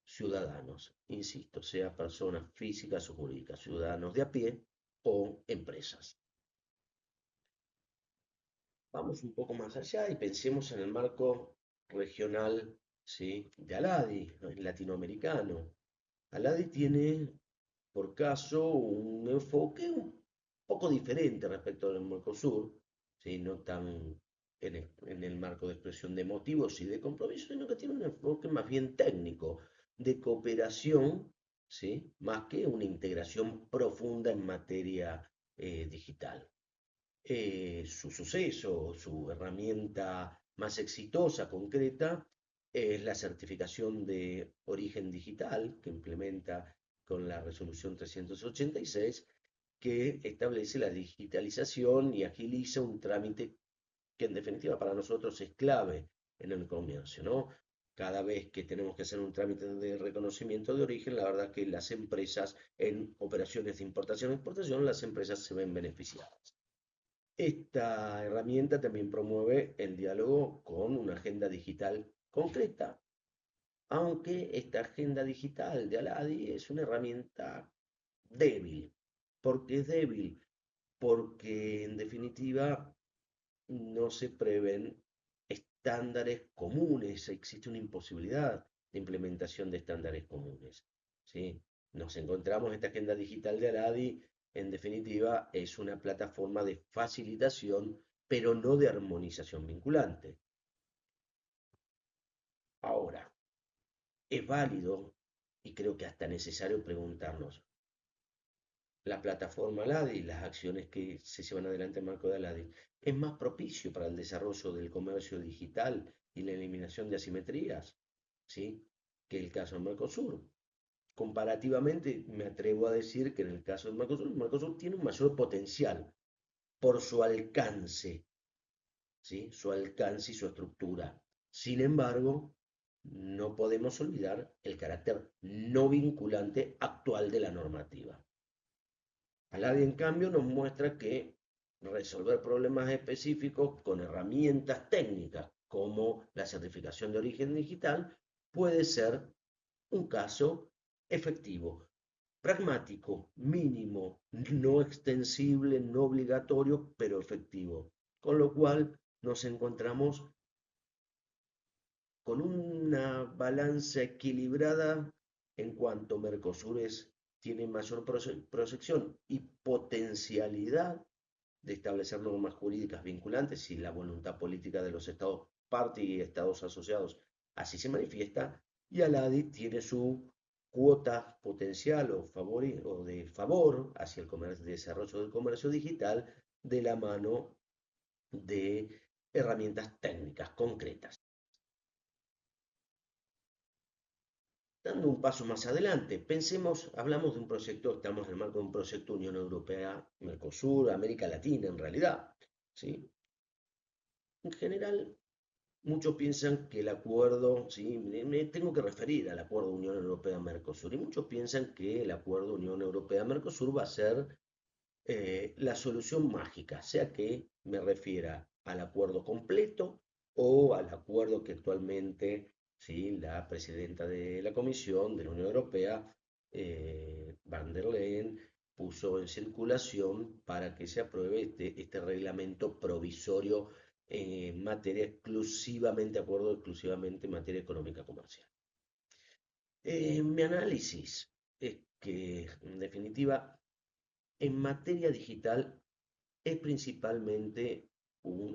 ciudadanos, insisto, sea personas físicas o jurídicas, ciudadanos de a pie o empresas. Vamos un poco más allá y pensemos en el marco regional, ¿sí?, de ALADI, latinoamericano. ALADI tiene por caso un enfoque un poco diferente respecto al Mercosur, ¿sí?, no tan en el marco de expresión de motivos y de compromiso, sino que tiene un enfoque más bien técnico, de cooperación, ¿sí?, más que una integración profunda en materia digital. Su suceso, su herramienta más exitosa, concreta, es la certificación de origen digital que implementa con la resolución 386, que establece la digitalización y agiliza un trámite que en definitiva para nosotros es clave en el comercio, ¿no? Cada vez que tenemos que hacer un trámite de reconocimiento de origen, la verdad que las empresas en operaciones de importación e exportación, las empresas se ven beneficiadas. Esta herramienta también promueve el diálogo con una agenda digital concreta, aunque esta agenda digital de Aladi es una herramienta débil. ¿Por qué es débil? Porque en definitiva no se prevén estándares comunes, existe una imposibilidad de implementación de estándares comunes, ¿sí? Nos encontramos esta agenda digital de Aladi, en definitiva, es una plataforma de facilitación, pero no de armonización vinculante. Ahora, es válido y creo que hasta necesario preguntarnos, la plataforma ALADI y las acciones que se llevan adelante en marco de ALADI es más propicio para el desarrollo del comercio digital y la eliminación de asimetrías, ¿sí?, que el caso del Mercosur. Comparativamente, me atrevo a decir que en el caso del Mercosur, el Mercosur tiene un mayor potencial por su alcance, ¿sí?, su alcance y su estructura. Sin embargo, no podemos olvidar el carácter no vinculante actual de la normativa. Aladi, en cambio, nos muestra que resolver problemas específicos con herramientas técnicas como la certificación de origen digital puede ser un caso efectivo, pragmático, mínimo, no extensible, no obligatorio, pero efectivo. Con lo cual nos encontramos con una balanza equilibrada en cuanto Mercosur tiene mayor proyección y potencialidad de establecer normas jurídicas vinculantes si la voluntad política de los estados parte y estados asociados así se manifiesta, y Aladi tiene su cuota potencial o de favor hacia el desarrollo del comercio digital de la mano de herramientas técnicas concretas. Dando un paso más adelante, hablamos de un proyecto, estamos en el marco de un proyecto Unión Europea-Mercosur, América Latina en realidad, ¿sí? En general, muchos piensan que el acuerdo, ¿sí? Me tengo que referir al acuerdo Unión Europea-Mercosur, y muchos piensan que el acuerdo Unión Europea-Mercosur va a ser la solución mágica, sea que me refiera al acuerdo completo o al acuerdo que actualmente, ¿sí?, la presidenta de la Comisión de la Unión Europea, Van der Leyen, puso en circulación para que se apruebe este reglamento provisorio en materia acuerdo exclusivamente en materia económica comercial. Mi análisis es que, en definitiva, en materia digital es principalmente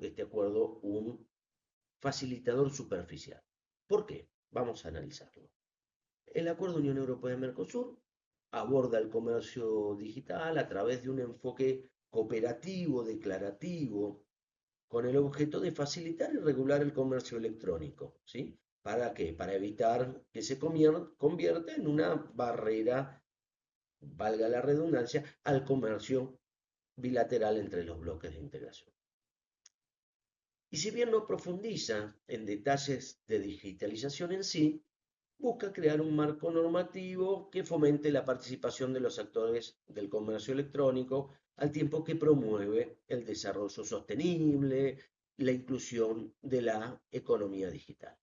este acuerdo un facilitador superficial. ¿Por qué? Vamos a analizarlo. El acuerdo Unión Europea-Mercosur aborda el comercio digital a través de un enfoque cooperativo, declarativo, con el objeto de facilitar y regular el comercio electrónico. ¿Sí? ¿Para qué? Para evitar que se convierta en una barrera, valga la redundancia, al comercio bilateral entre los bloques de integración. Y si bien no profundiza en detalles de digitalización en sí, busca crear un marco normativo que fomente la participación de los actores del comercio electrónico, al tiempo que promueve el desarrollo sostenible, la inclusión de la economía digital.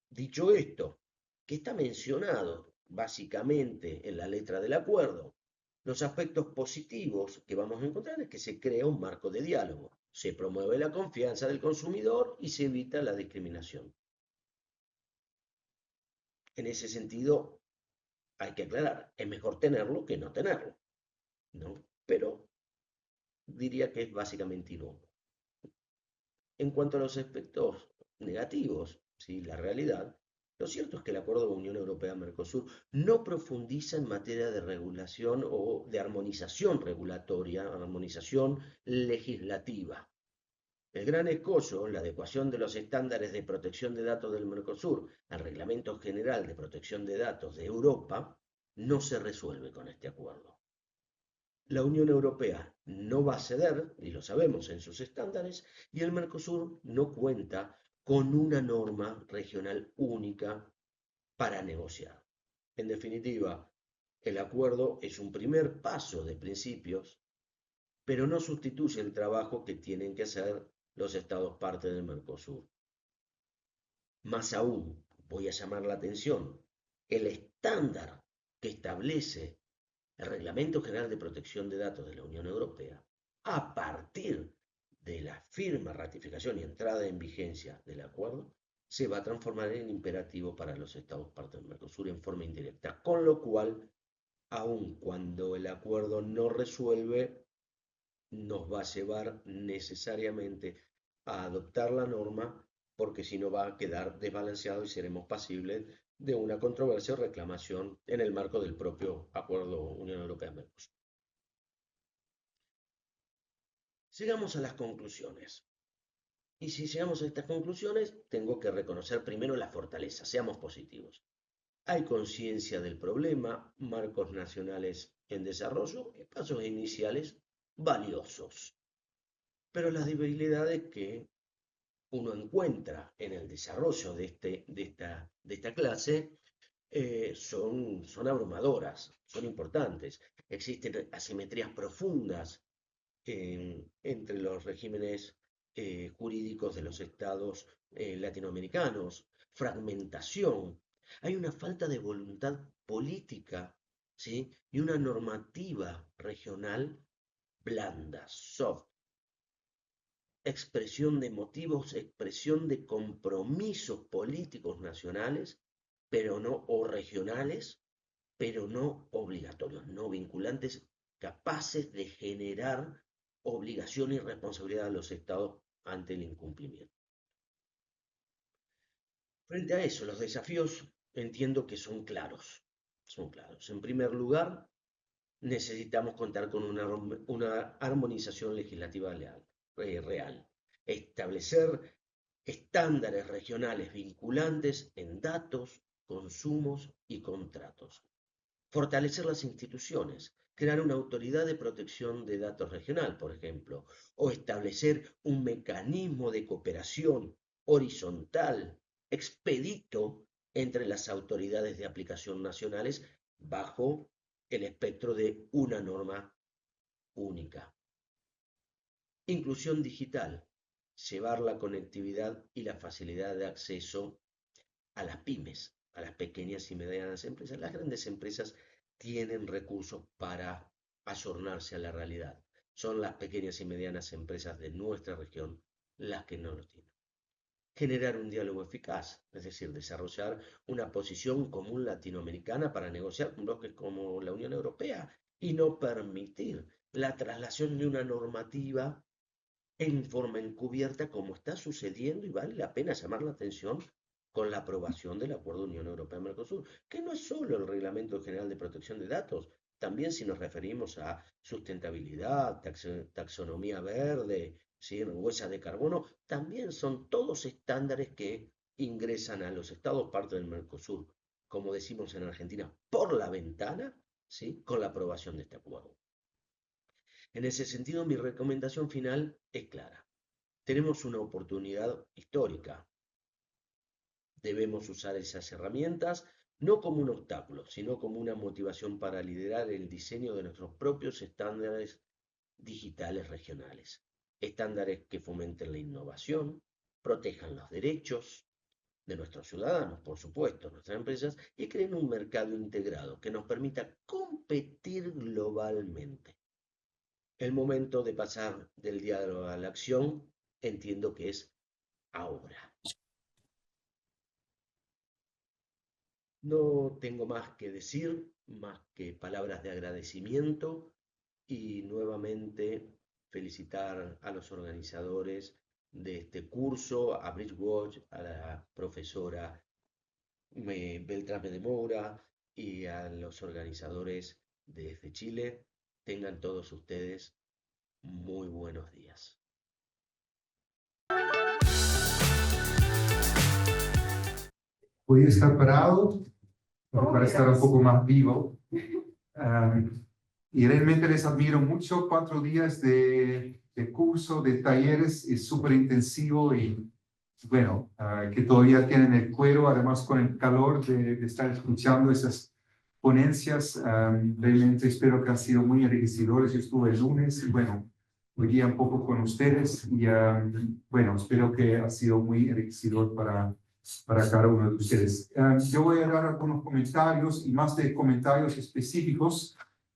Dicho esto, que está mencionado básicamente en la letra del acuerdo, los aspectos positivos que vamos a encontrar es que se crea un marco de diálogo, se promueve la confianza del consumidor y se evita la discriminación. En ese sentido, hay que aclarar, es mejor tenerlo que no tenerlo, ¿no? Pero diría que es básicamente inocuo. En cuanto a los aspectos negativos, ¿sí?, la realidad, lo cierto es que el acuerdo de Unión Europea-Mercosur no profundiza en materia de regulación o de armonización regulatoria, armonización legislativa. El gran escollo, la adecuación de los estándares de protección de datos del Mercosur al Reglamento General de Protección de Datos de Europa, no se resuelve con este acuerdo. La Unión Europea no va a ceder, y lo sabemos, en sus estándares, y el Mercosur no cuenta con una norma regional única para negociar. En definitiva, el acuerdo es un primer paso de principios, pero no sustituye el trabajo que tienen que hacer los estados parte del Mercosur. Más aún, voy a llamar la atención, el estándar que establece el Reglamento General de Protección de Datos de la Unión Europea, a partir de la firma, ratificación y entrada en vigencia del acuerdo, se va a transformar en imperativo para los estados parte del Mercosur en forma indirecta, con lo cual, aun cuando el acuerdo no resuelve, nos va a llevar necesariamente a adoptar la norma, porque si no va a quedar desbalanceado y seremos pasibles de una controversia o reclamación en el marco del propio acuerdo Unión Europea-Mercosur. Llegamos a las conclusiones. Y si llegamos a estas conclusiones, tengo que reconocer primero la fortaleza, seamos positivos. Hay conciencia del problema, marcos nacionales en desarrollo y pasos iniciales valiosos. Pero las debilidades que uno encuentra en el desarrollo de esta clase son abrumadoras, son importantes. Existen asimetrías profundas entre los regímenes jurídicos de los estados latinoamericanos, fragmentación. Hay una falta de voluntad política, ¿sí?, y una normativa regional blanda, soft. Expresión de motivos, expresión de compromisos políticos nacionales, pero no, o regionales, pero no obligatorios, no vinculantes, capaces de generar obligación y responsabilidad a los estados ante el incumplimiento. Frente a eso, los desafíos entiendo que son claros. Son claros. En primer lugar, necesitamos contar con una armonización legislativa real. Establecer estándares regionales vinculantes en datos, consumos y contratos. Fortalecer las instituciones, crear una autoridad de protección de datos regional, por ejemplo, o establecer un mecanismo de cooperación horizontal, expedito entre las autoridades de aplicación nacionales bajo el espectro de una norma única. Inclusión digital, llevar la conectividad y la facilidad de acceso a las pymes, a las pequeñas y medianas empresas. Las grandes empresas tienen recursos para ayornarse a la realidad. Son las pequeñas y medianas empresas de nuestra región las que no lo tienen. Generar un diálogo eficaz, es decir, desarrollar una posición común latinoamericana para negociar con bloques como la Unión Europea y no permitir la traslación de una normativa en forma encubierta como está sucediendo, y vale la pena llamar la atención con la aprobación del Acuerdo Unión Europea-Mercosur, que no es solo el Reglamento General de Protección de Datos, también si nos referimos a sustentabilidad, taxonomía verde, ¿sí?, huella de carbono, también son todos estándares que ingresan a los estados parte del Mercosur, como decimos en Argentina, por la ventana, ¿sí?, con la aprobación de este acuerdo. En ese sentido, mi recomendación final es clara. Tenemos una oportunidad histórica. Debemos usar esas herramientas no como un obstáculo, sino como una motivación para liderar el diseño de nuestros propios estándares digitales regionales. Estándares que fomenten la innovación, protejan los derechos de nuestros ciudadanos, por supuesto, nuestras empresas, y creen un mercado integrado que nos permita competir globalmente. El momento de pasar del diálogo a la acción, entiendo que es ahora. No tengo más que decir, más que palabras de agradecimiento, y nuevamente felicitar a los organizadores de este curso, a Bridgewatch, a la profesora Beltrame de Moura y a los organizadores desde Chile. Tengan todos ustedes muy buenos días. Voy a estar parado para estar un poco más vivo. Y realmente les admiro mucho. 4 días de curso, de talleres, es súper intensivo y bueno, que todavía tienen el cuero, además con el calor de estar escuchando esas ponencias. Realmente espero que han sido muy enriquecedores. Yo estuve el lunes y bueno, hoy día un poco con ustedes y bueno, espero que ha sido muy enriquecedor para cada uno de ustedes. Yo voy a dar algunos comentarios y más de comentarios específicos.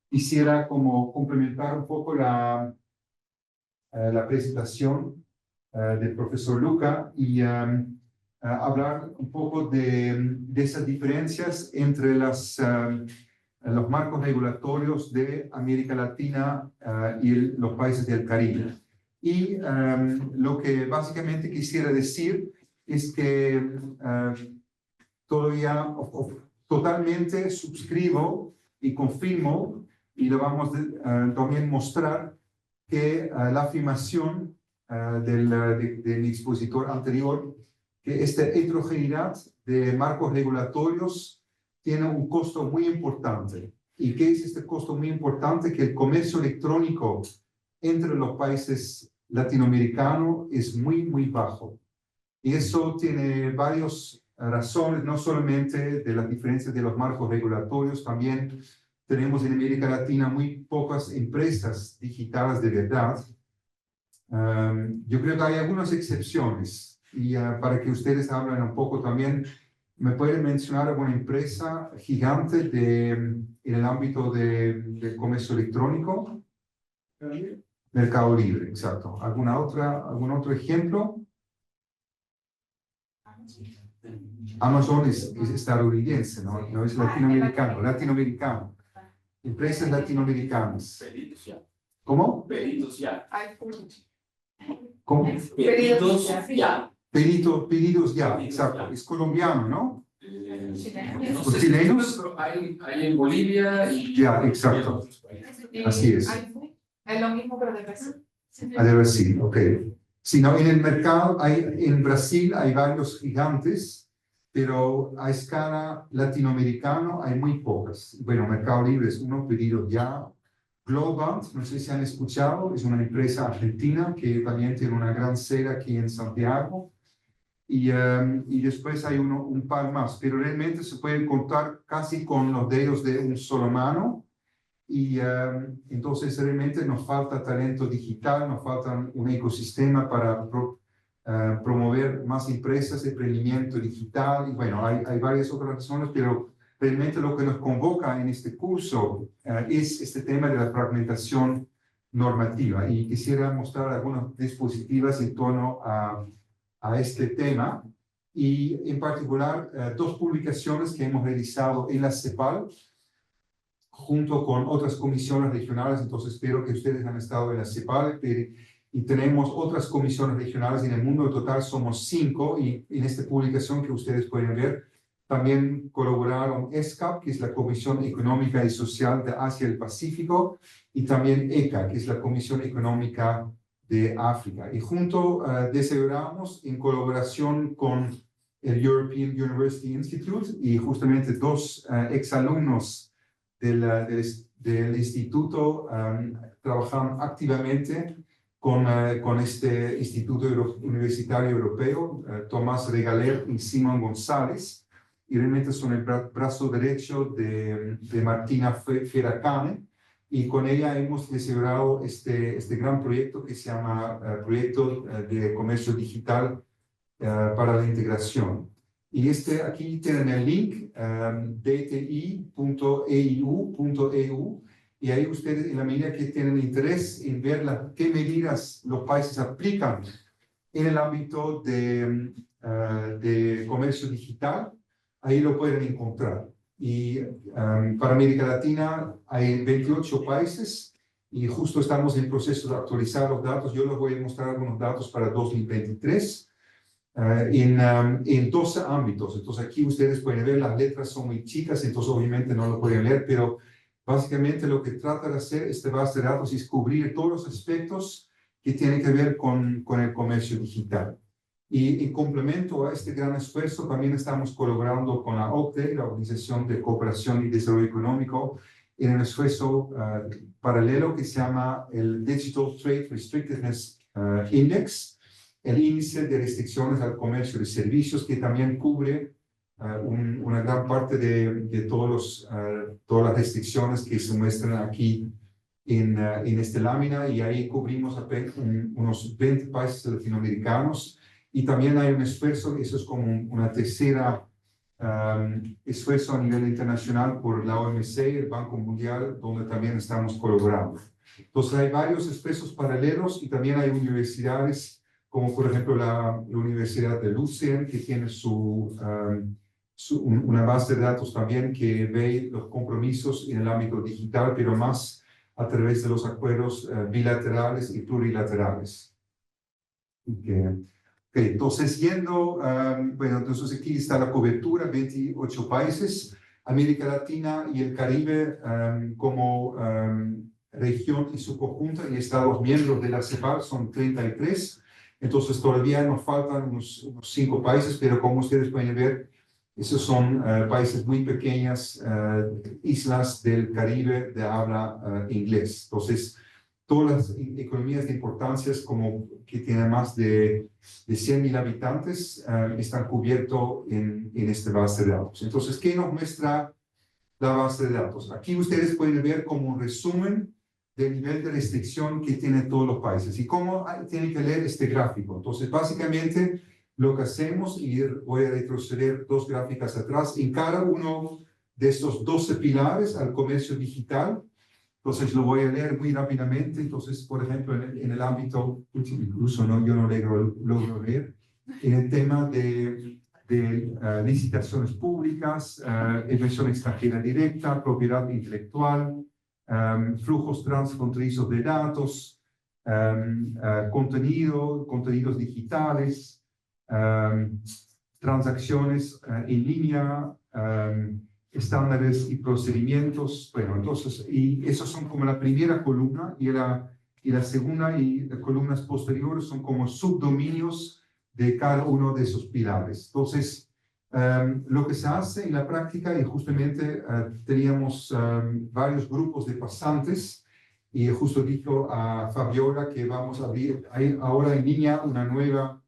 Quisiera como complementar un poco la presentación del profesor Luca y hablar un poco de esas diferencias entre los marcos regulatorios de América Latina y los países del Caribe. Y lo que básicamente quisiera decir es que todavía totalmente suscribo y confirmo, y lo vamos a también mostrar, que la afirmación de mi expositor anterior, que esta heterogeneidad de marcos regulatorios tiene un costo muy importante. ¿Y qué es este costo muy importante? Que el comercio electrónico entre los países latinoamericanos es muy, muy bajo. Y eso tiene varias razones, no solamente de las diferencias de los marcos regulatorios, también tenemos en América Latina muy pocas empresas digitales de verdad. Yo creo que hay algunas excepciones y para que ustedes hablen un poco también, ¿me pueden mencionar alguna empresa gigante en el ámbito de comercio electrónico? Mercado Libre, exacto. ¿Algún otro ejemplo? Amazon es estadounidense, no es latinoamericano. Empresas latinoamericanas. ¿Cómo? Pedidos ya. ¿Cómo? Pedidos ya. Pedidos ya, exacto. Es colombiano, ¿no? Los chilenos. Pero hay en Bolivia y... Ya, exacto. Así es. Es lo mismo, pero de Brasil. De Brasil, ok. Si no, en el mercado, en Brasil hay varios gigantes, pero a escala latinoamericana hay muy pocas. Bueno, Mercado Libre es uno, Pedido Ya. Globant, no sé si han escuchado, es una empresa argentina que también tiene una gran sede aquí en Santiago. Y después hay un par más, pero realmente se puede contar casi con los dedos de un solo mano. Y entonces realmente nos falta talento digital, nos falta un ecosistema para promover más empresas, emprendimiento digital. Y bueno, hay varias otras razones, pero realmente lo que nos convoca en este curso es este tema de la fragmentación normativa. Y quisiera mostrar algunas dispositivas en torno a este tema. Y en particular, dos publicaciones que hemos realizado en la CEPAL, junto con otras comisiones regionales. Entonces espero que ustedes han estado en la CEPAL y tenemos otras comisiones regionales en el mundo. En total somos 5 y en esta publicación que ustedes pueden ver también colaboraron ESCAP, que es la Comisión Económica y Social de Asia y el Pacífico, y también ECA, que es la Comisión Económica de África. Y junto desarrollamos en colaboración con el European University Institute y justamente dos exalumnos del instituto trabajaron activamente con este Instituto Universitario Europeo, Tomás Regaler y Simón González, y realmente son el brazo derecho de Martina Ferracane, y con ella hemos desarrollado este gran proyecto que se llama Proyecto de Comercio Digital para la Integración. Y aquí tienen el link, dti.eu.eu, y ahí ustedes, en la medida que tienen interés en ver qué medidas los países aplican en el ámbito de comercio digital, ahí lo pueden encontrar. Y para América Latina hay 28 países y justo estamos en proceso de actualizar los datos. Yo les voy a mostrar algunos datos para 2023. En 12 ámbitos. Entonces aquí ustedes pueden ver, las letras son muy chicas, entonces obviamente no lo pueden leer, pero básicamente lo que trata de hacer este base de datos es cubrir todos los aspectos que tienen que ver con el comercio digital. Y en complemento a este gran esfuerzo, también estamos colaborando con la OCDE, la Organización de Cooperación y Desarrollo Económico, en un esfuerzo paralelo que se llama el Digital Trade Restrictiveness Index, el índice de restricciones al comercio de servicios, que también cubre una gran parte de todas las restricciones que se muestran aquí en esta lámina, y ahí cubrimos unos 20 países latinoamericanos, y también hay un esfuerzo, eso es como una tercera esfuerzo a nivel internacional por la OMC, el Banco Mundial, donde también estamos colaborando. Entonces hay varios esfuerzos paralelos, y también hay universidades como por ejemplo la Universidad de Lucerne, que tiene una base de datos también que ve los compromisos en el ámbito digital, pero más a través de los acuerdos bilaterales y plurilaterales. Entonces, bueno, entonces aquí está la cobertura, 28 países, América Latina y el Caribe como región en su conjunto, y Estados miembros de la CEPAL son 33. Entonces todavía nos faltan unos 5 países, pero como ustedes pueden ver, esos son países muy pequeñas, islas del Caribe de habla inglés. Entonces, todas las economías de importancia como que tienen más de 100.000 habitantes están cubiertos en esta base de datos. Entonces, ¿qué nos muestra la base de datos? Aquí ustedes pueden ver como un resumen del nivel de restricción que tienen todos los países y cómo tienen que leer este gráfico. Entonces, básicamente, lo que hacemos, y voy a retroceder 2 gráficas atrás, en cada uno de estos 12 pilares al comercio digital. Entonces, lo voy a leer muy rápidamente. Entonces, por ejemplo, en el ámbito, incluso yo no logro leer, en el tema de licitaciones públicas, inversión extranjera directa, propiedad intelectual, flujos transfronterizos de datos, contenidos digitales, transacciones en línea, estándares y procedimientos. Bueno, entonces, y esos son como la primera columna y la segunda y las columnas posteriores son como subdominios de cada uno de esos pilares. Entonces, lo que se hace en la práctica, y justamente teníamos varios grupos de pasantes, y justo dijo a Fabiola que vamos a abrir ahora en línea una nueva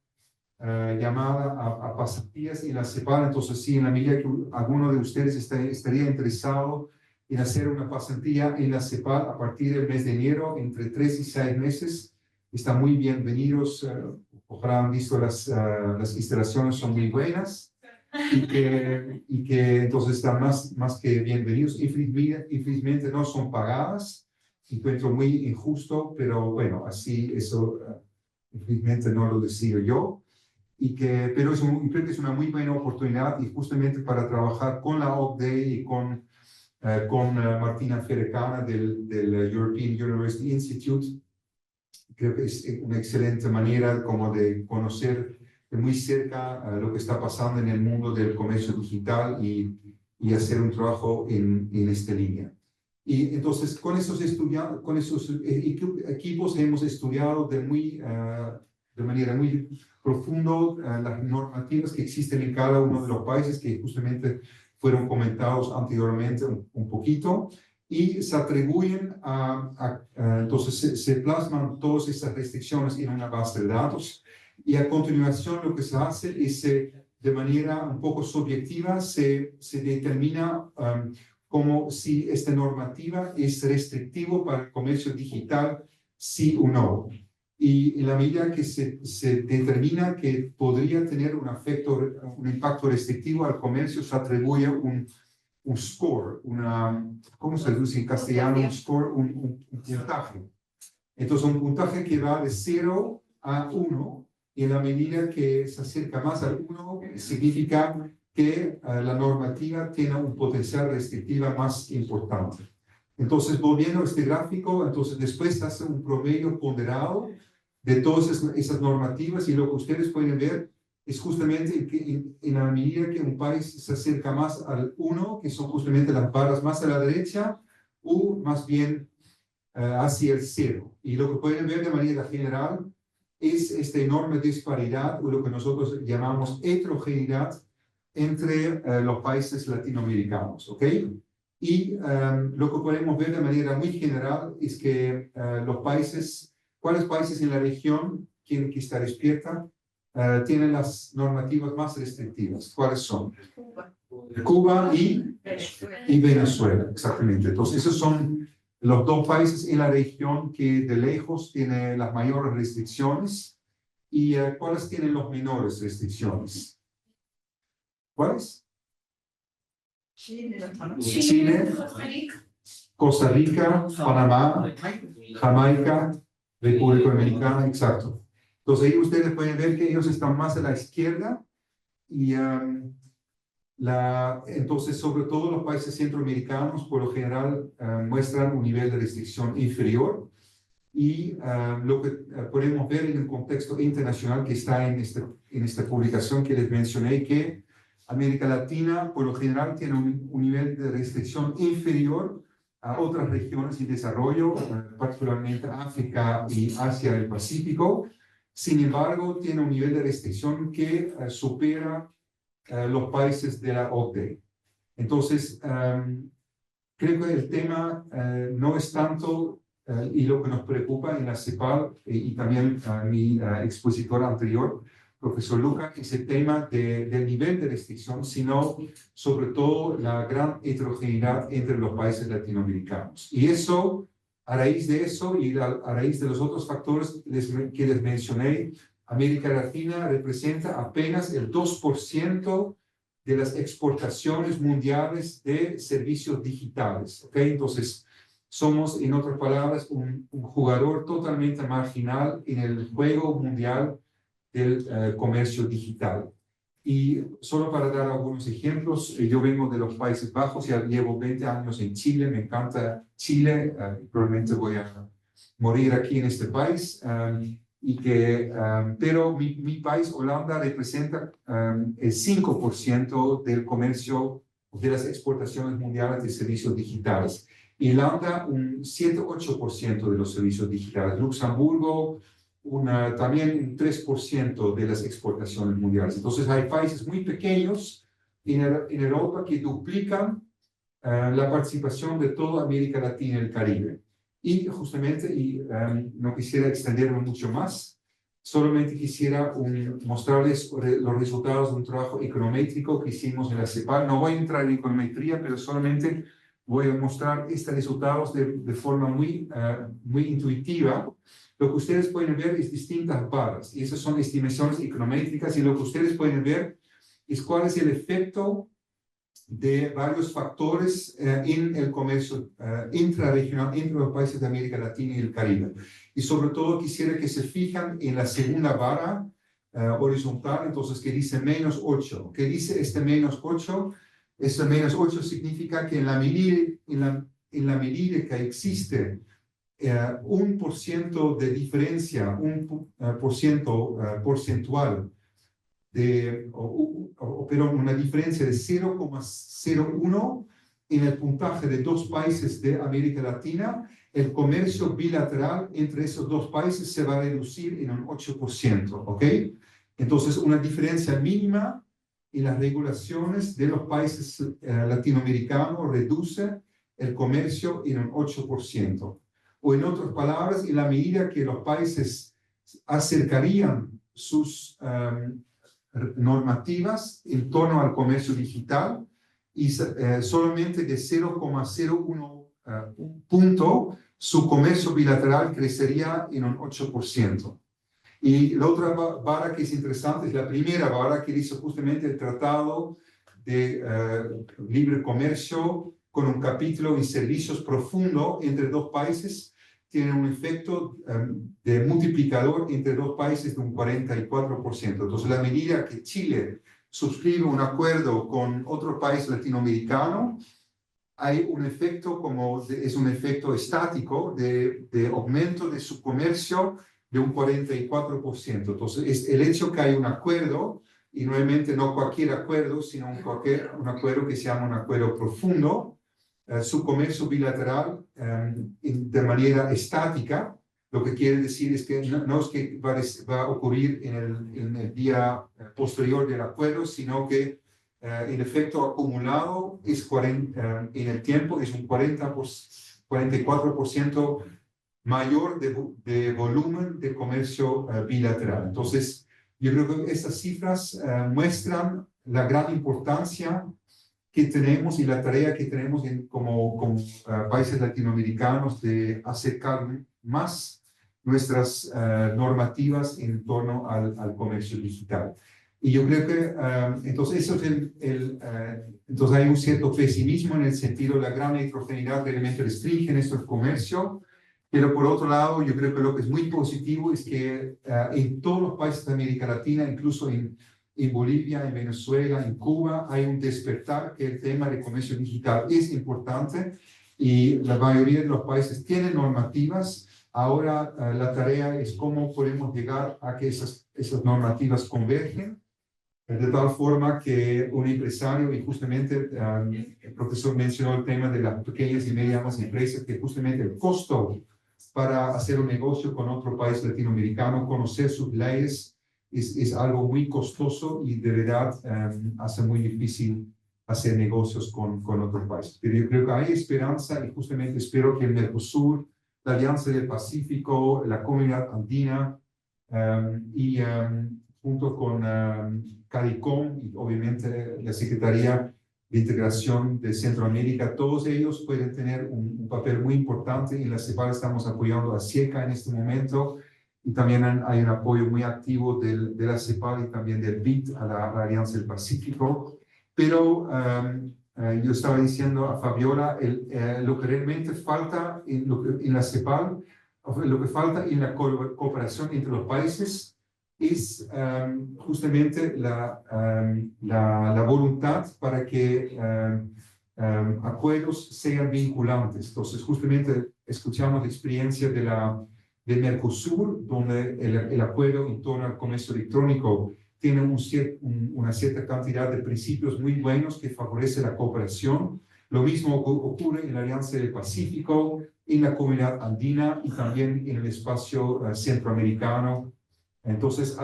llamada a pasantías en la CEPAL. Entonces, sí, en la medida que alguno de ustedes estaría interesado en hacer una pasantía en la CEPAL a partir del mes de enero, entre 3 y 6 meses, están muy bienvenidos. Ojalá han visto las instalaciones, son muy buenas. Y que entonces están más que bienvenidos. Infelizmente no son pagadas, encuentro muy injusto, pero bueno, así eso infelizmente no lo decido yo, pero creo que es una muy buena oportunidad y justamente para trabajar con la OCDE y con Martina Ferecana del European University Institute. Creo que es una excelente manera como de conocer de muy cerca lo que está pasando en el mundo del comercio digital y hacer un trabajo en esta línea. Y entonces con esos equipos hemos estudiado de manera muy profunda las normativas que existen en cada uno de los países que justamente fueron comentados anteriormente un poquito. Y se atribuyen entonces se plasman todas esas restricciones en una base de datos y a continuación lo que se hace es de manera un poco subjetiva se determina como si esta normativa es restrictivo para el comercio digital, sí o no. Y en la medida que se determina que podría tener un impacto restrictivo al comercio, se atribuye un score, ¿cómo se dice en castellano? Un score, un puntaje. Entonces, un puntaje que va de 0 a 1, y en la medida que se acerca más al 1, significa que la normativa tiene un potencial restrictivo más importante. Entonces, volviendo a este gráfico, entonces después se hace un promedio ponderado de todas esas normativas, y lo que ustedes pueden ver es justamente que en la medida que un país se acerca más al 1, que son justamente las barras más a la derecha, o más bien hacia el 0. Y lo que pueden ver de manera general es esta enorme disparidad, o lo que nosotros llamamos heterogeneidad, entre los países latinoamericanos, ¿ok? Y lo que podemos ver de manera muy general es que ¿cuáles países en la región, quien que está despierta, tienen las normativas más restrictivas? ¿Cuáles son? Cuba y Venezuela, exactamente. Entonces, esos son los dos países en la región que de lejos tienen las mayores restricciones. ¿Y cuáles tienen las menores restricciones? ¿Cuáles? Chile, Costa Rica, Panamá, Jamaica, República Dominicana, exacto. Entonces ahí ustedes pueden ver que ellos están más a la izquierda y entonces sobre todo los países centroamericanos por lo general muestran un nivel de restricción inferior, y lo que podemos ver en el contexto internacional que está en esta publicación que les mencioné, que América Latina por lo general tiene un nivel de restricción inferior a otras regiones en desarrollo, particularmente África y Asia del Pacífico. Sin embargo, tiene un nivel de restricción que supera los países de la OCDE. Entonces, creo que el tema no es tanto, y lo que nos preocupa en la CEPAL, y también a mi expositor anterior, profesor Luca, es el tema del nivel de restricción, sino sobre todo la gran heterogeneidad entre los países latinoamericanos. Y eso, a raíz de eso y a raíz de los otros factores que les mencioné, América Latina representa apenas el 2% de las exportaciones mundiales de servicios digitales. ¿Okay? Entonces, somos, en otras palabras, un jugador totalmente marginal en el juego mundial del comercio digital. Y solo para dar algunos ejemplos, yo vengo de los Países Bajos, ya llevo 20 años en Chile, me encanta Chile, probablemente voy a morir aquí en este país. pero mi país, Holanda, representa el 5% del comercio, de las exportaciones mundiales de servicios digitales. Irlanda, un 7-8% de los servicios digitales. Luxemburgo, también un 3% de las exportaciones mundiales. Entonces, hay países muy pequeños en Europa que duplican la participación de toda América Latina y el Caribe. Y justamente, no quisiera extenderme mucho más, solamente quisiera mostrarles los resultados de un trabajo econométrico que hicimos en la CEPAL. No voy a entrar en econometría, pero solamente voy a mostrar estos resultados de forma muy intuitiva. Lo que ustedes pueden ver es distintas barras, y esas son estimaciones econométricas, y lo que ustedes pueden ver es cuál es el efecto de varios factores en el comercio intrarregional entre los países de América Latina y el Caribe. Y sobre todo quisiera que se fijan en la segunda barra horizontal, entonces que dice -8. ¿Qué dice este -8? Este -8 significa que en la medida que existe 1% de diferencia, porcentual, pero una diferencia de 0,01 en el puntaje de dos países de América Latina, el comercio bilateral entre esos dos países se va a reducir en un 8%, ¿ok? Entonces, una diferencia mínima en las regulaciones de los países latinoamericanos reduce el comercio en un 8%. O en otras palabras, en la medida que los países acercarían sus normativas en torno al comercio digital y solamente de 0,01 punto, su comercio bilateral crecería en un 8%. Y la otra vara que es interesante es la primera vara que dice justamente el Tratado de Libre Comercio con un capítulo en servicios profundo entre dos países, tiene un efecto de multiplicador entre dos países de un 44%. Entonces, a la medida que Chile suscribe un acuerdo con otro país latinoamericano, hay un efecto es un efecto estático de aumento de su comercio de un 44%. Entonces, es el hecho que hay un acuerdo, y nuevamente no cualquier acuerdo, sino un acuerdo que se llama un acuerdo profundo, su comercio bilateral de manera estática, lo que quiere decir es que no es que va a ocurrir en el día posterior del acuerdo, sino que el efecto acumulado es en el tiempo es un 44% mayor de volumen de comercio bilateral. Entonces, yo creo que estas cifras muestran la gran importancia que tenemos y la tarea que tenemos como países latinoamericanos de acercar más nuestras normativas en torno al comercio digital. Y yo creo que entonces eso es entonces hay un cierto pesimismo en el sentido de la gran heterogeneidad realmente restringe nuestro comercio, pero por otro lado yo creo que lo que es muy positivo es que en todos los países de América Latina, incluso en Bolivia, en Venezuela, en Cuba, hay un despertar que el tema de comercio digital es importante y la mayoría de los países tienen normativas. Ahora la tarea es cómo podemos llegar a que esas normativas convergen de tal forma que un empresario, y justamente el profesor mencionó el tema de las pequeñas y medianas empresas, que justamente el costo para hacer un negocio con otro país latinoamericano, conocer sus leyes, es algo muy costoso y de verdad hace muy difícil hacer negocios con otros países. Pero yo creo que hay esperanza y justamente espero que el Mercosur, la Alianza del Pacífico, la Comunidad Andina y junto con CARICOM y obviamente la Secretaría de Integración de Centroamérica, todos ellos pueden tener un papel muy importante. En la CEPAL estamos apoyando a SIECA en este momento y también hay un apoyo muy activo de la CEPAL y también del BID a la Alianza del Pacífico. Pero yo estaba diciendo a Fabiola, lo que realmente falta en la CEPAL, lo que falta en la cooperación entre los países es justamente la voluntad para que acuerdos sean vinculantes. Entonces, justamente escuchamos la experiencia de la de Mercosur, donde el acuerdo en torno al comercio electrónico tiene una cierta cantidad de principios muy buenos que favorece la cooperación. Lo mismo ocurre en la Alianza del Pacífico, en la Comunidad Andina y también en el espacio centroamericano. Entonces,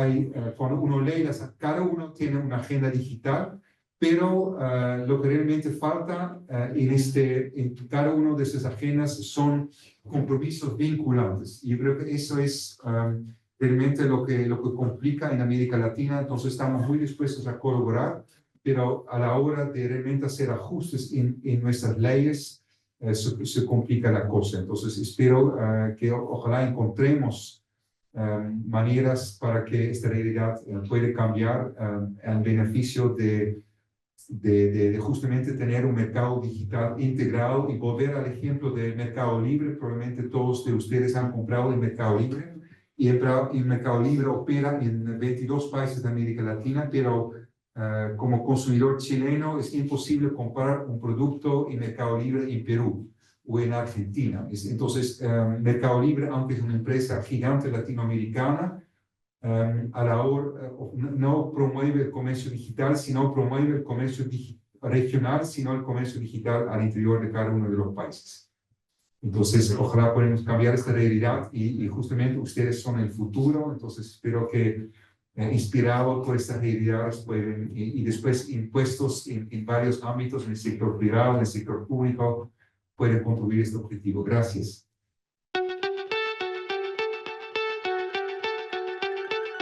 cuando uno lee, cada uno tiene una agenda digital, pero lo que realmente falta en cada una de esas agendas son compromisos vinculantes. Y yo creo que eso es realmente lo que complica en América Latina. Entonces, estamos muy dispuestos a colaborar, pero a la hora de realmente hacer ajustes en nuestras leyes, se complica la cosa. Entonces, espero que ojalá encontremos maneras para que esta realidad pueda cambiar en beneficio de justamente tener un mercado digital integrado y volver al ejemplo del mercado libre. Probablemente todos de ustedes han comprado el mercado libre y el mercado libre opera en 22 países de América Latina, pero como consumidor chileno es imposible comprar un producto en Mercado Libre en Perú o en Argentina. Entonces, Mercado Libre, aunque es una empresa gigante latinoamericana, a la hora no promueve el comercio digital, sino promueve el comercio regional, sino el comercio digital al interior de cada uno de los países. Entonces, ojalá podamos cambiar esta realidad y justamente ustedes son el futuro. Entonces, espero que inspirados por estas realidades pueden, y después impuestos en varios ámbitos, en el sector privado, en el sector público, pueden contribuir a este objetivo. Gracias.